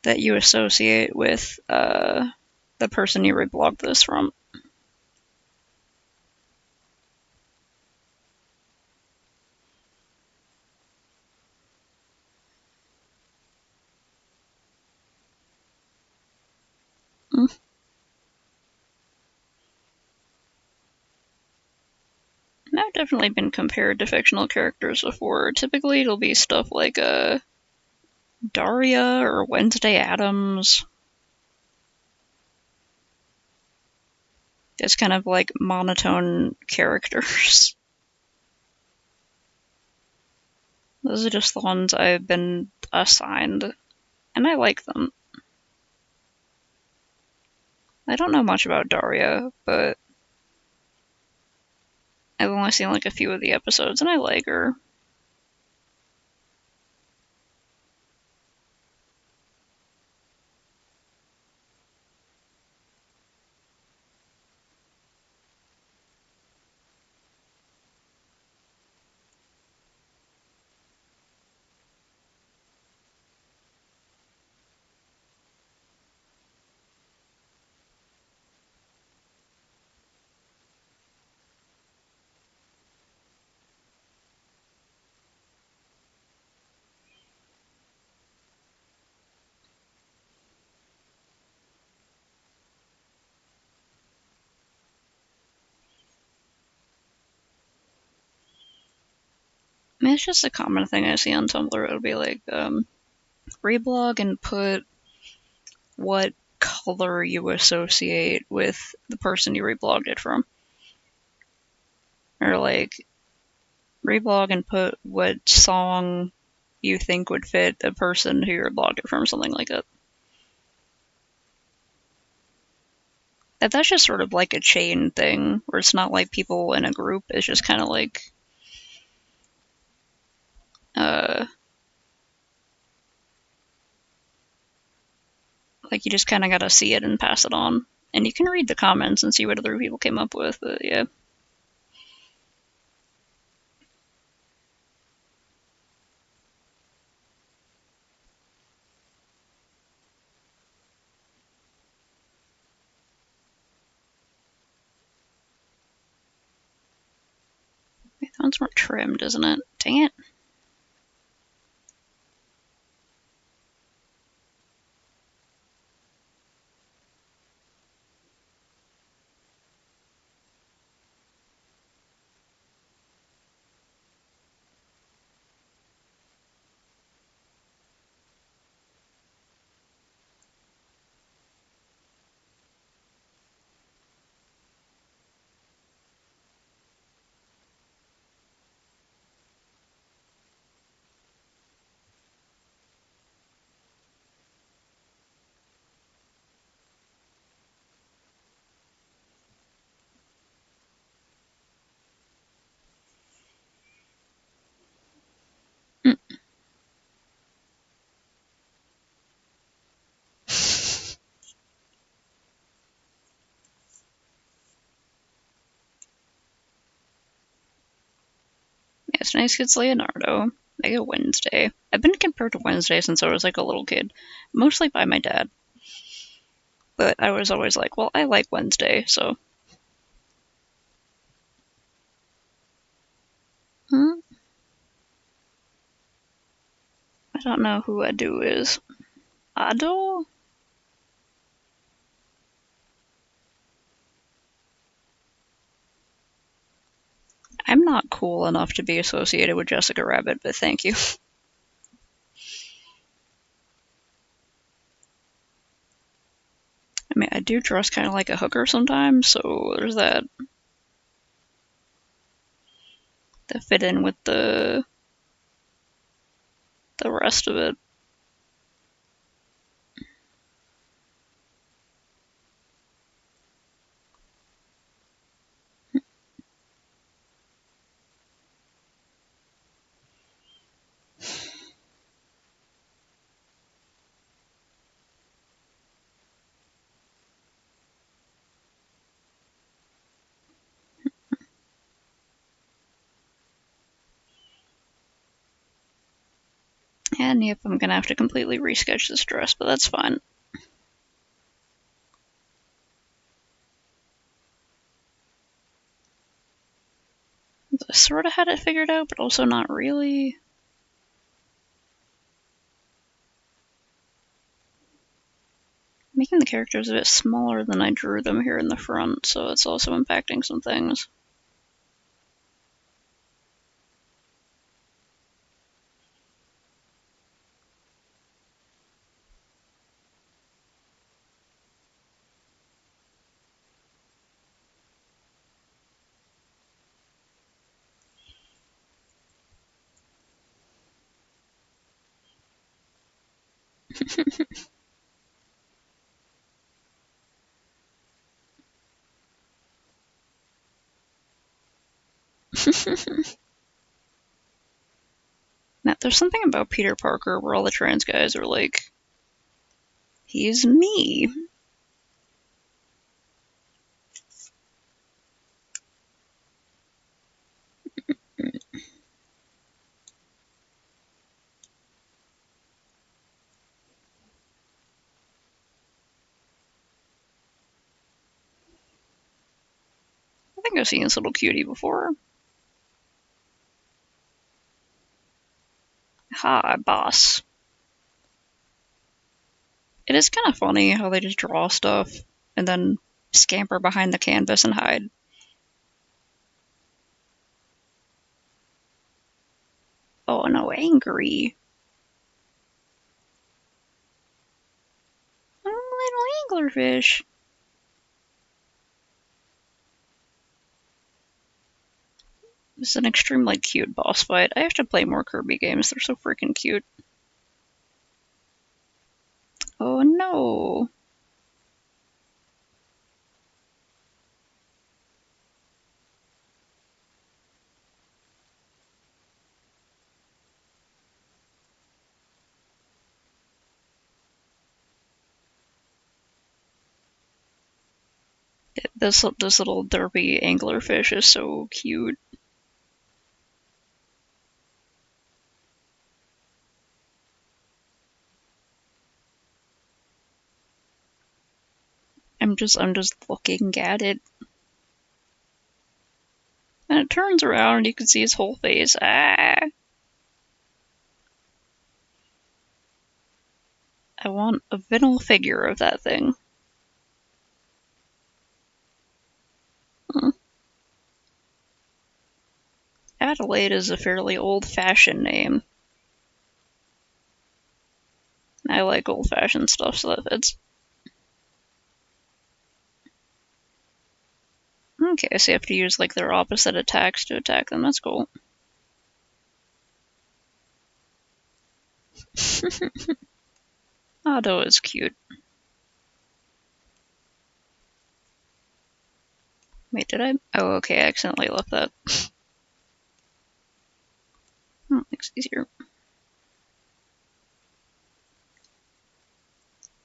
that you associate with the person you reblogged this from. Mm. And I've definitely been compared to fictional characters before. Typically, it'll be stuff like Daria or Wednesday Adams. Just kind of like monotone characters. Those are just the ones I've been assigned, and I like them. I don't know much about Daria, but I've only seen like a few of the episodes, and I like her. mean, it's just a common thing I see on Tumblr. It'll be like, reblog and put what color you associate with the person you reblogged it from. Or like, reblog and put what song you think would fit the person who you reblogged it from, something like that. That's just sort of like a chain thing, where it's not like people in a group, it's just kind of like, like you just kind of gotta see it and pass it on. And you can read the comments and see what other people came up with, but yeah. That one's more trimmed, isn't it? Dang it. Yes, Nice Kids Leonardo. I get Wednesday. I've been compared to Wednesday since I was like a little kid, mostly by my dad. But I was always like, well, I like Wednesday, so. Hmm? I don't know who Adu is. Ado? I'm not cool enough to be associated with Jessica Rabbit, but thank you. I mean, I do dress kind of like a hooker sometimes, so there's that. To fit in with the rest of it. And yep, I'm gonna have to completely resketch this dress, but that's fine. I sort of had it figured out, but also not really. Making the characters a bit smaller than I drew them here in the front, so it's also impacting some things. Now, there's something about Peter Parker where all the trans guys are like, he's me. I think I've seen this little cutie before. Hi, boss. It is kind of funny how they just draw stuff and then scamper behind the canvas and hide. Oh no, angry. Oh, little anglerfish. This is an extremely cute boss fight. I have to play more Kirby games. They're so freaking cute. Oh no. This little derpy anglerfish is so cute. I'm just looking at it. And it turns around and you can see his whole face. Ah! I want a vinyl figure of that thing. Adelaide is a fairly old-fashioned name. I like old-fashioned stuff, so that fits. Okay, so you have to use like their opposite attacks to attack them. That's cool. Otto is cute. Wait, did I? Oh, okay, I accidentally left that. Oh, makes it easier.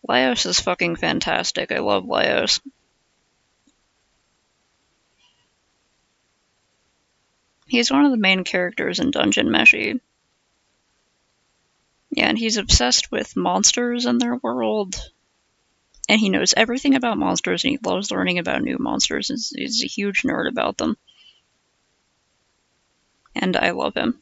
Laios is fucking fantastic. I love Laios. He's one of the main characters in Dungeon Meshi. Yeah, and he's obsessed with monsters and their world. And he knows everything about monsters, and he loves learning about new monsters. He's a huge nerd about them. And I love him.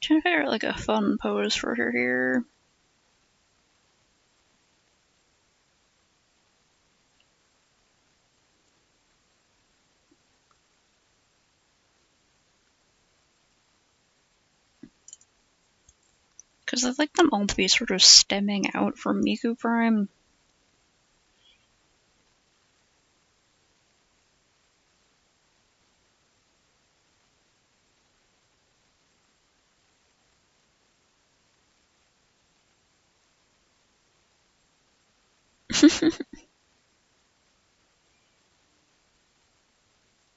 Trying to figure out like a fun pose for her here. Because I'd like them all to be sort of stemming out from Miku Prime.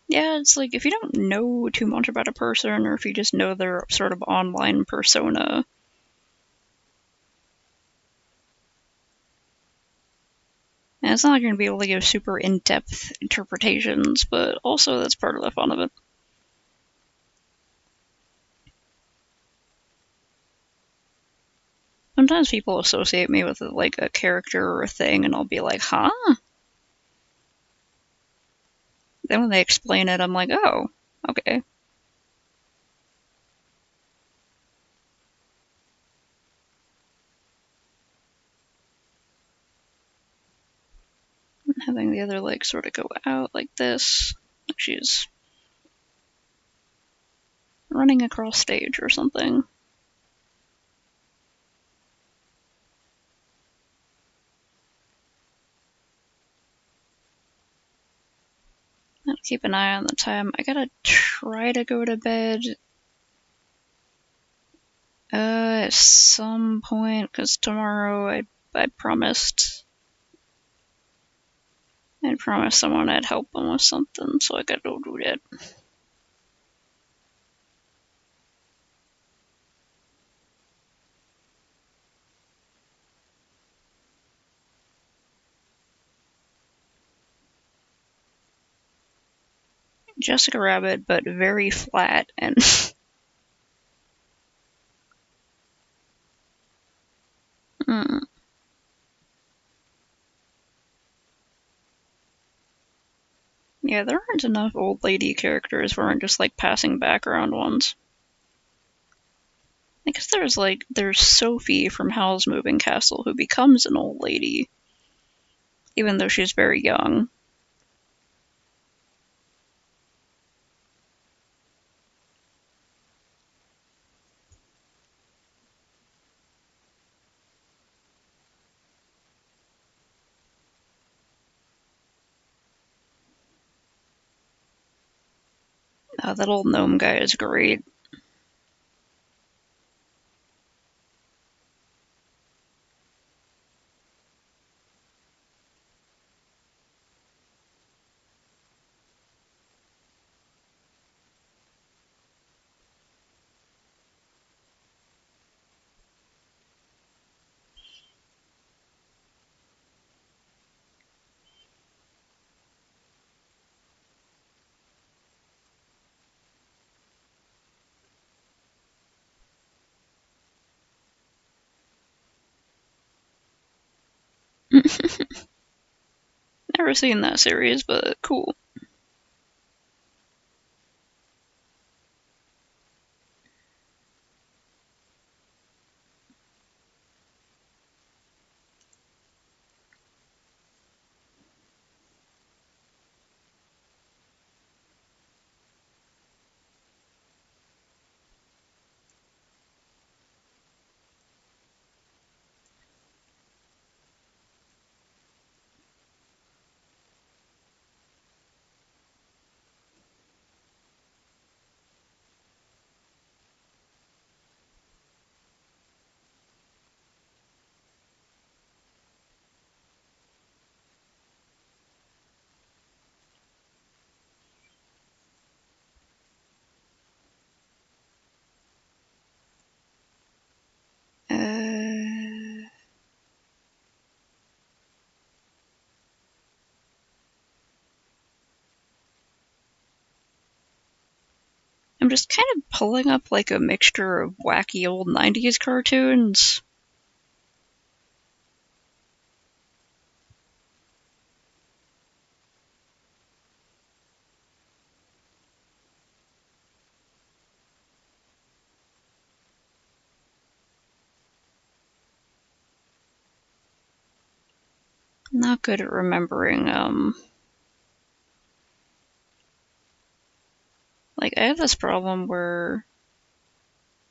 Yeah, it's like if you don't know too much about a person, or if you just know their sort of online persona, and it's not like you're gonna be able to give super in-depth interpretations, but also that's part of the fun of it. Sometimes people associate me with like a character or a thing, and I'll be like, huh? Then when they explain it, I'm like, oh, okay. having the other leg sort of go out like this. Like she's running across stage or something. I'll keep an eye on the time. I gotta try to go to bed at some point, because tomorrow I promised someone I'd help them with something, so I gotta go do that. Jessica Rabbit, but very flat and Yeah, there aren't enough old lady characters who aren't just like passing background ones. I guess there's Sophie from Howl's Moving Castle who becomes an old lady, even though she's very young. That old gnome guy is great. Never seen that series, but cool. I'm just kind of pulling up like a mixture of wacky old 90s cartoons. Not good at remembering, like, I have this problem where,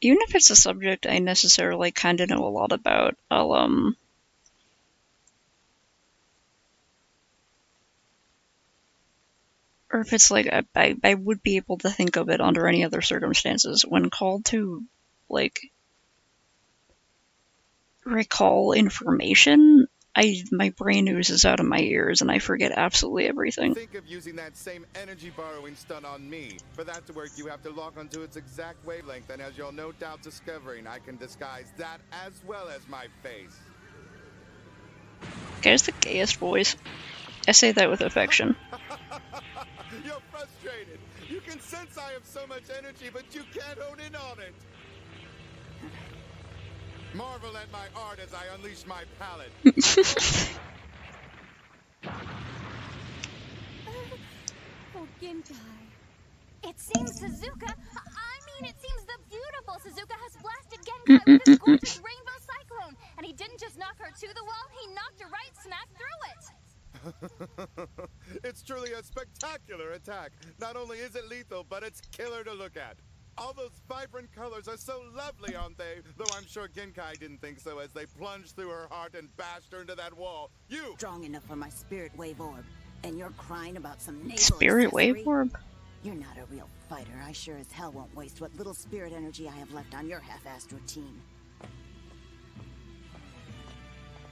even if it's a subject I necessarily kind of know a lot about, I'll, or if it's like, I would be able to think of it under any other circumstances, when called to, like, recall information, my brain oozes out of my ears and I forget absolutely everything. Think of using that same energy borrowing stunt on me. For that to work, you have to lock onto its exact wavelength, and as you're no doubt discovering, I can disguise that as well as my face. Guy's the gayest voice. I say that with affection. You're frustrated. You can sense I have so much energy, but you can't hone in on it. Marvel at my art as I unleash my palette. Oh, Genkai. It seems Suzuka, it seems the beautiful Suzuka has blasted Genkai with his gorgeous rainbow cyclone. And he didn't just knock her to the wall, he knocked her right smack through it. attack. Not only is it lethal, but it's killer to look at. All those vibrant colors are so lovely, aren't they? Though I'm sure Genkai didn't think so as they plunged through her heart and bashed her into that wall. You! Strong enough for my spirit wave orb, and you're crying about some naval Spirit wave accessory? orb? You're not a real fighter. I sure as hell won't waste what little spirit energy I have left on your half-assed routine.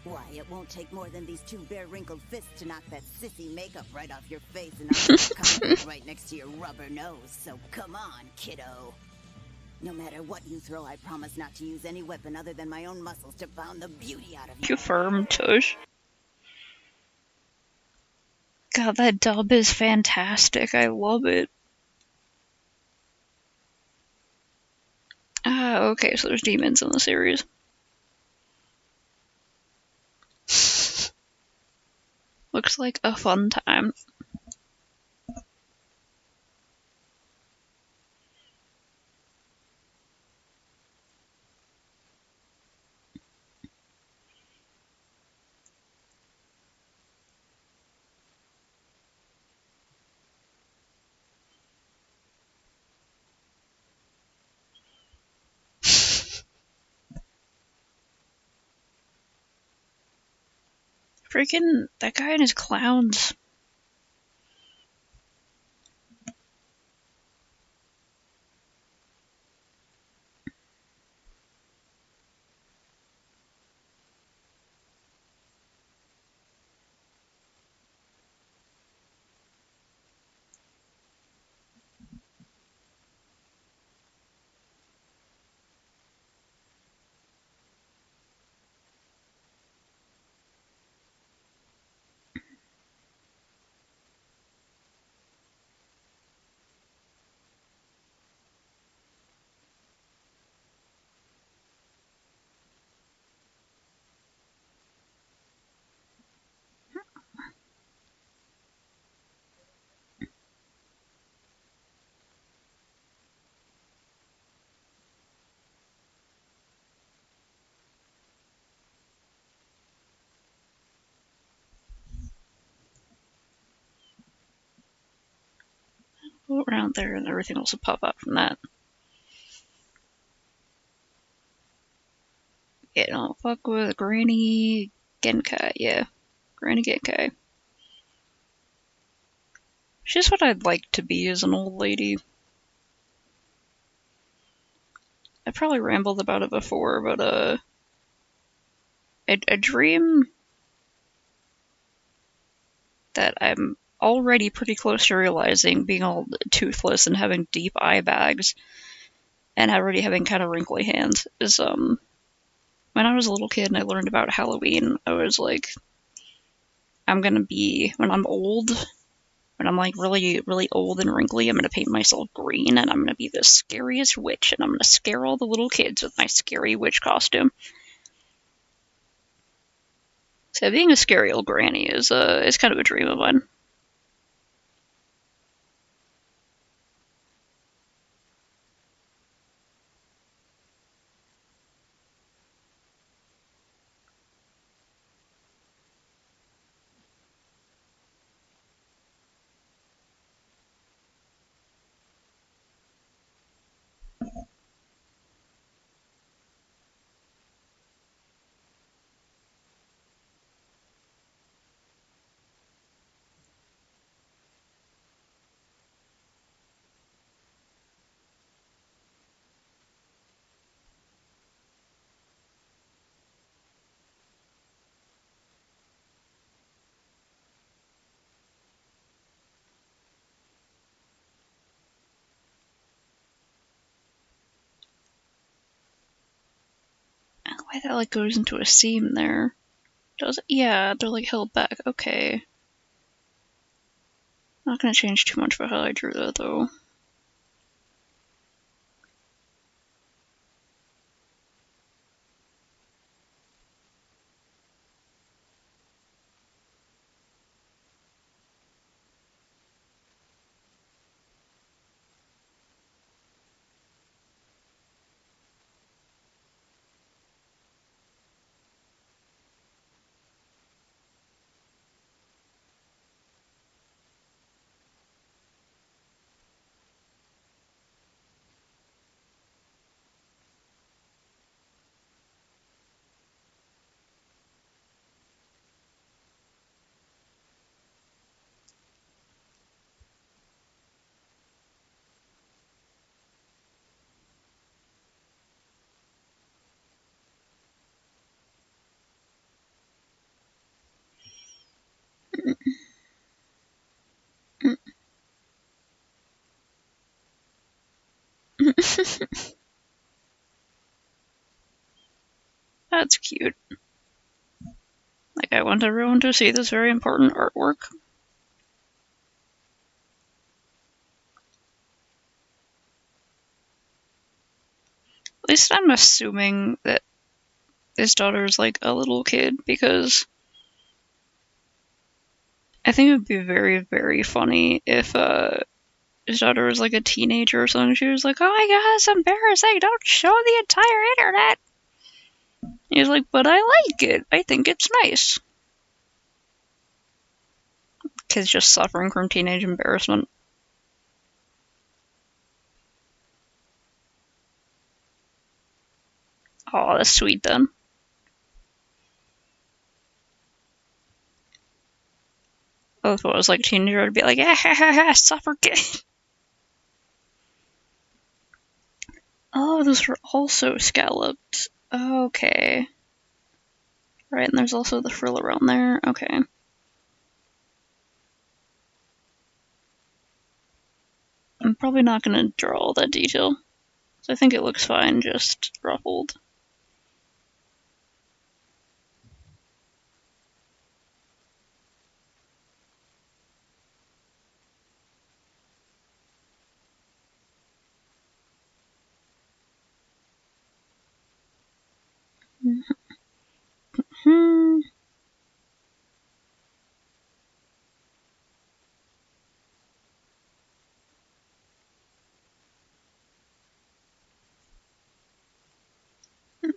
Why, it won't take more than these two bare wrinkled fists to knock that sissy makeup right off your face and I'll right next to your rubber nose, so come on, kiddo. No matter what you throw, I promise not to use any weapon other than my own muscles to pound the beauty out of you. Confirmed, Tush. God, that dub is fantastic. I love it. Ah, okay, so there's demons in the series. Looks like a fun time. Freaking that guy and his clowns. Go around there and everything else will pop up from that. Yeah, don't fuck with Granny Genkai, yeah. Granny Genkai. She's what I'd like to be as an old lady. I probably rambled about it before, but a dream that I'm already pretty close to realizing, being all toothless and having deep eye bags, and already having kind of wrinkly hands, is when I was a little kid and I learned about Halloween, I was like, I'm gonna be, when I'm old, when I'm like really, really old and wrinkly, I'm gonna paint myself green and I'm gonna be the scariest witch and I'm gonna scare all the little kids with my scary witch costume. So being a scary old granny is kind of a dream of mine. Why that like goes into a seam there? Does it? Yeah, they're like held back. Okay. Not gonna change too much about how I drew that though. That's cute. Like, I want everyone to see this very important artwork. At least I'm assuming that his daughter's like a little kid, because I think it would be very, very funny if his daughter was like a teenager or something. She was like, "Oh my god, it's embarrassing! Don't show the entire internet." He's like, "But I like it. I think it's nice." Kid's just suffering from teenage embarrassment. Oh, that's sweet then. Oh, if it was like a teenager, I'd be like, suffocate. Oh, those are also scalloped. Okay. Right, and there's also the frill around there. Okay. I'm probably not going to draw all that detail. So I think it looks fine, just ruffled. Hmm.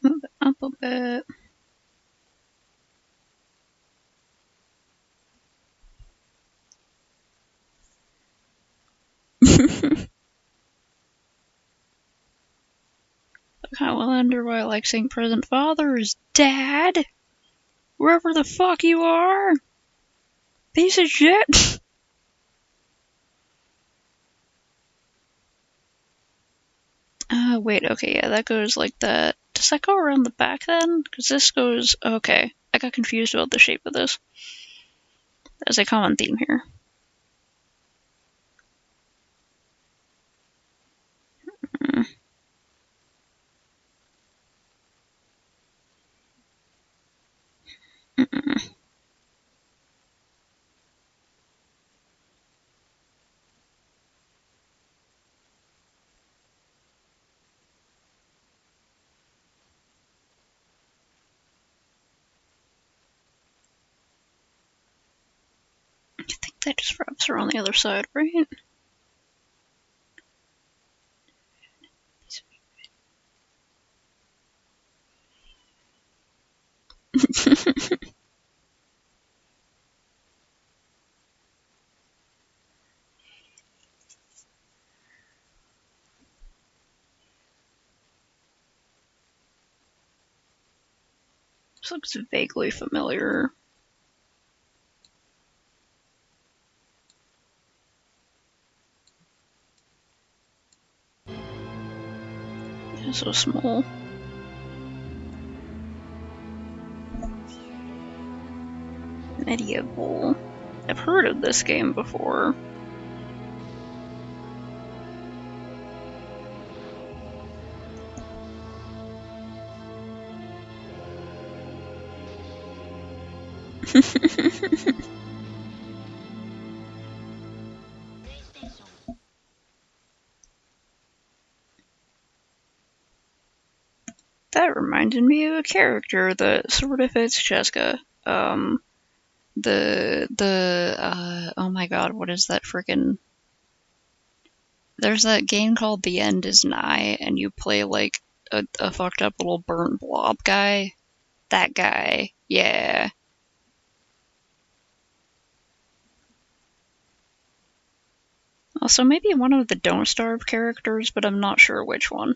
Move it up a bit. I kind of wonder why I like saying present fathers. Dad! Wherever the fuck you are! Piece of shit! Wait, okay, yeah, that goes like that. Does that go around the back then? Because this goes. Okay, I got confused about the shape of this. There's a common theme here. Mm. Mm-mm. I think that just wraps around the other side, right? This looks vaguely familiar. It's so small. Medieval. I've heard of this game before. That reminded me of a character that sort of fits Cheska. Oh my god, what is that freaking? There's that game called The End Is Nigh, and you play like a fucked up little burnt blob guy. That guy, yeah. Also, maybe one of the Don't Starve characters, but I'm not sure which one.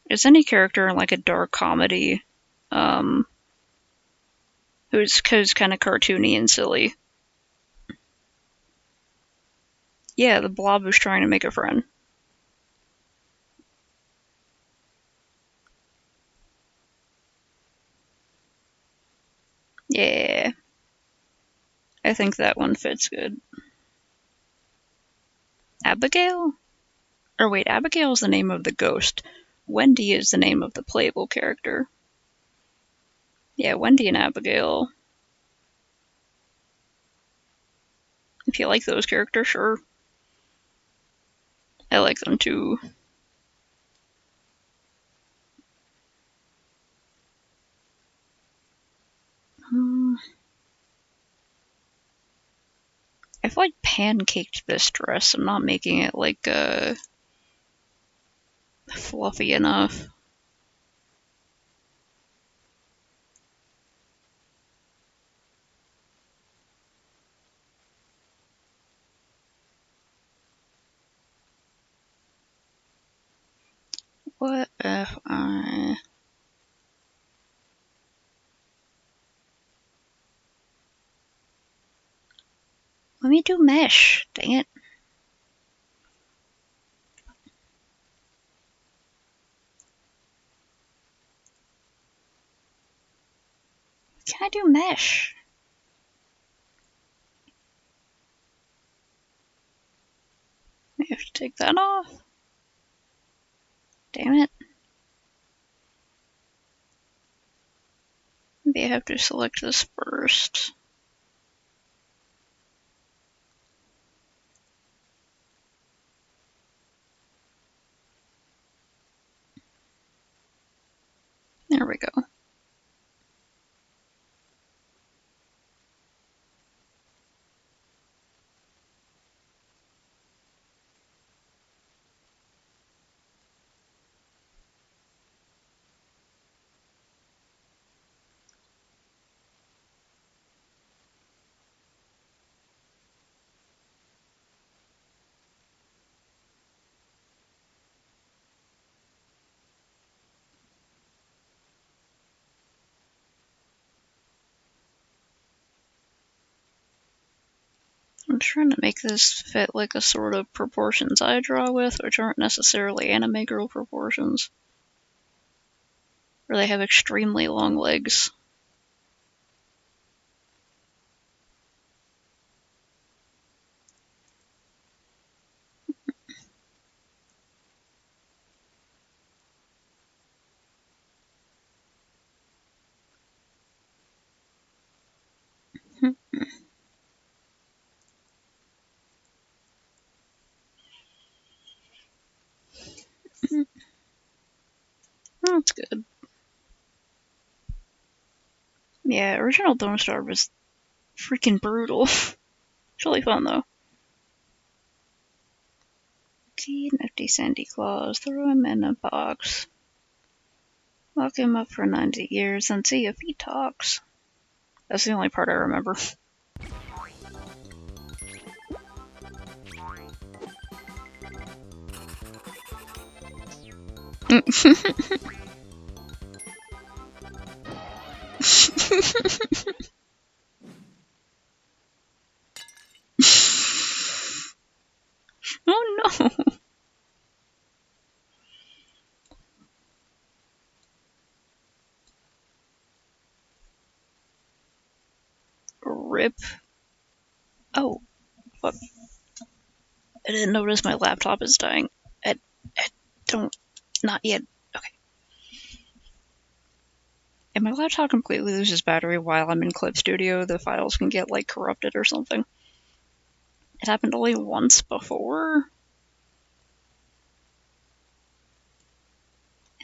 Is any character in like a dark comedy, who's kind of cartoony and silly? Yeah, the blob who's trying to make a friend. Yeah. I think that one fits good. Abigail? Or wait, Abigail is the name of the ghost. Wendy is the name of the playable character. Yeah, Wendy and Abigail. If you like those characters, sure. I like them too. I've like pancaked this dress. I'm not making it like fluffy enough. What if I... Let me do mesh, dang it. Can I do mesh? I have to take that off. Damn it. Maybe I have to select this first. There we go. I'm trying to make this fit like a sort of proportions I draw with, which aren't necessarily anime girl proportions. Or they have extremely long legs. That's good. Yeah, original Don't Starve was freaking brutal. It's really fun though. Okay, nifty Sandy Claus, throw him in a box. Lock him up for 90 years and see if he talks. That's the only part I remember. Oh no! Rip. Oh, fuck. I didn't notice my laptop is dying. I don't... Not yet. Okay. If my laptop completely loses battery while I'm in Clip Studio, the files can get, like, corrupted or something. It happened only once before.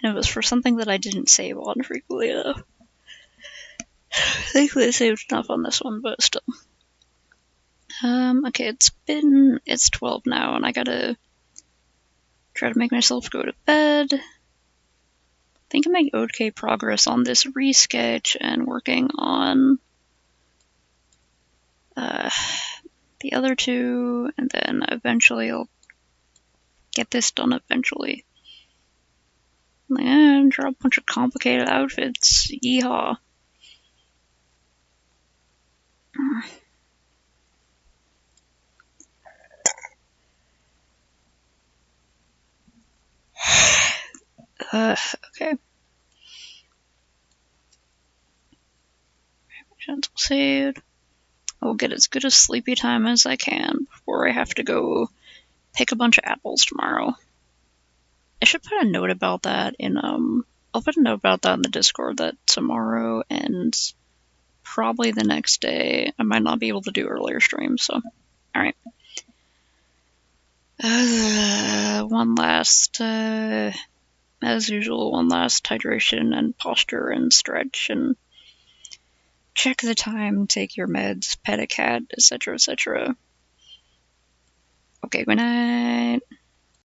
And it was for something that I didn't save on frequently enough. Thankfully I saved enough on this one, but still. Okay, it's 12 now, and I gotta try to make myself go to bed. I think I make okay progress on this resketch and working on the other two, and then eventually I'll get this done eventually. And draw a bunch of complicated outfits. Yeehaw. Okay. Gentle saved. I'll get as good a sleepy time as I can before I have to go pick a bunch of apples tomorrow. I should put a note about that in, I'll put a note about that in the Discord that tomorrow and probably the next day I might not be able to do earlier streams, so, alright. One last, as usual, one last hydration and posture and stretch and check the time, take your meds, pet a cat, etc., etc. Okay, good night.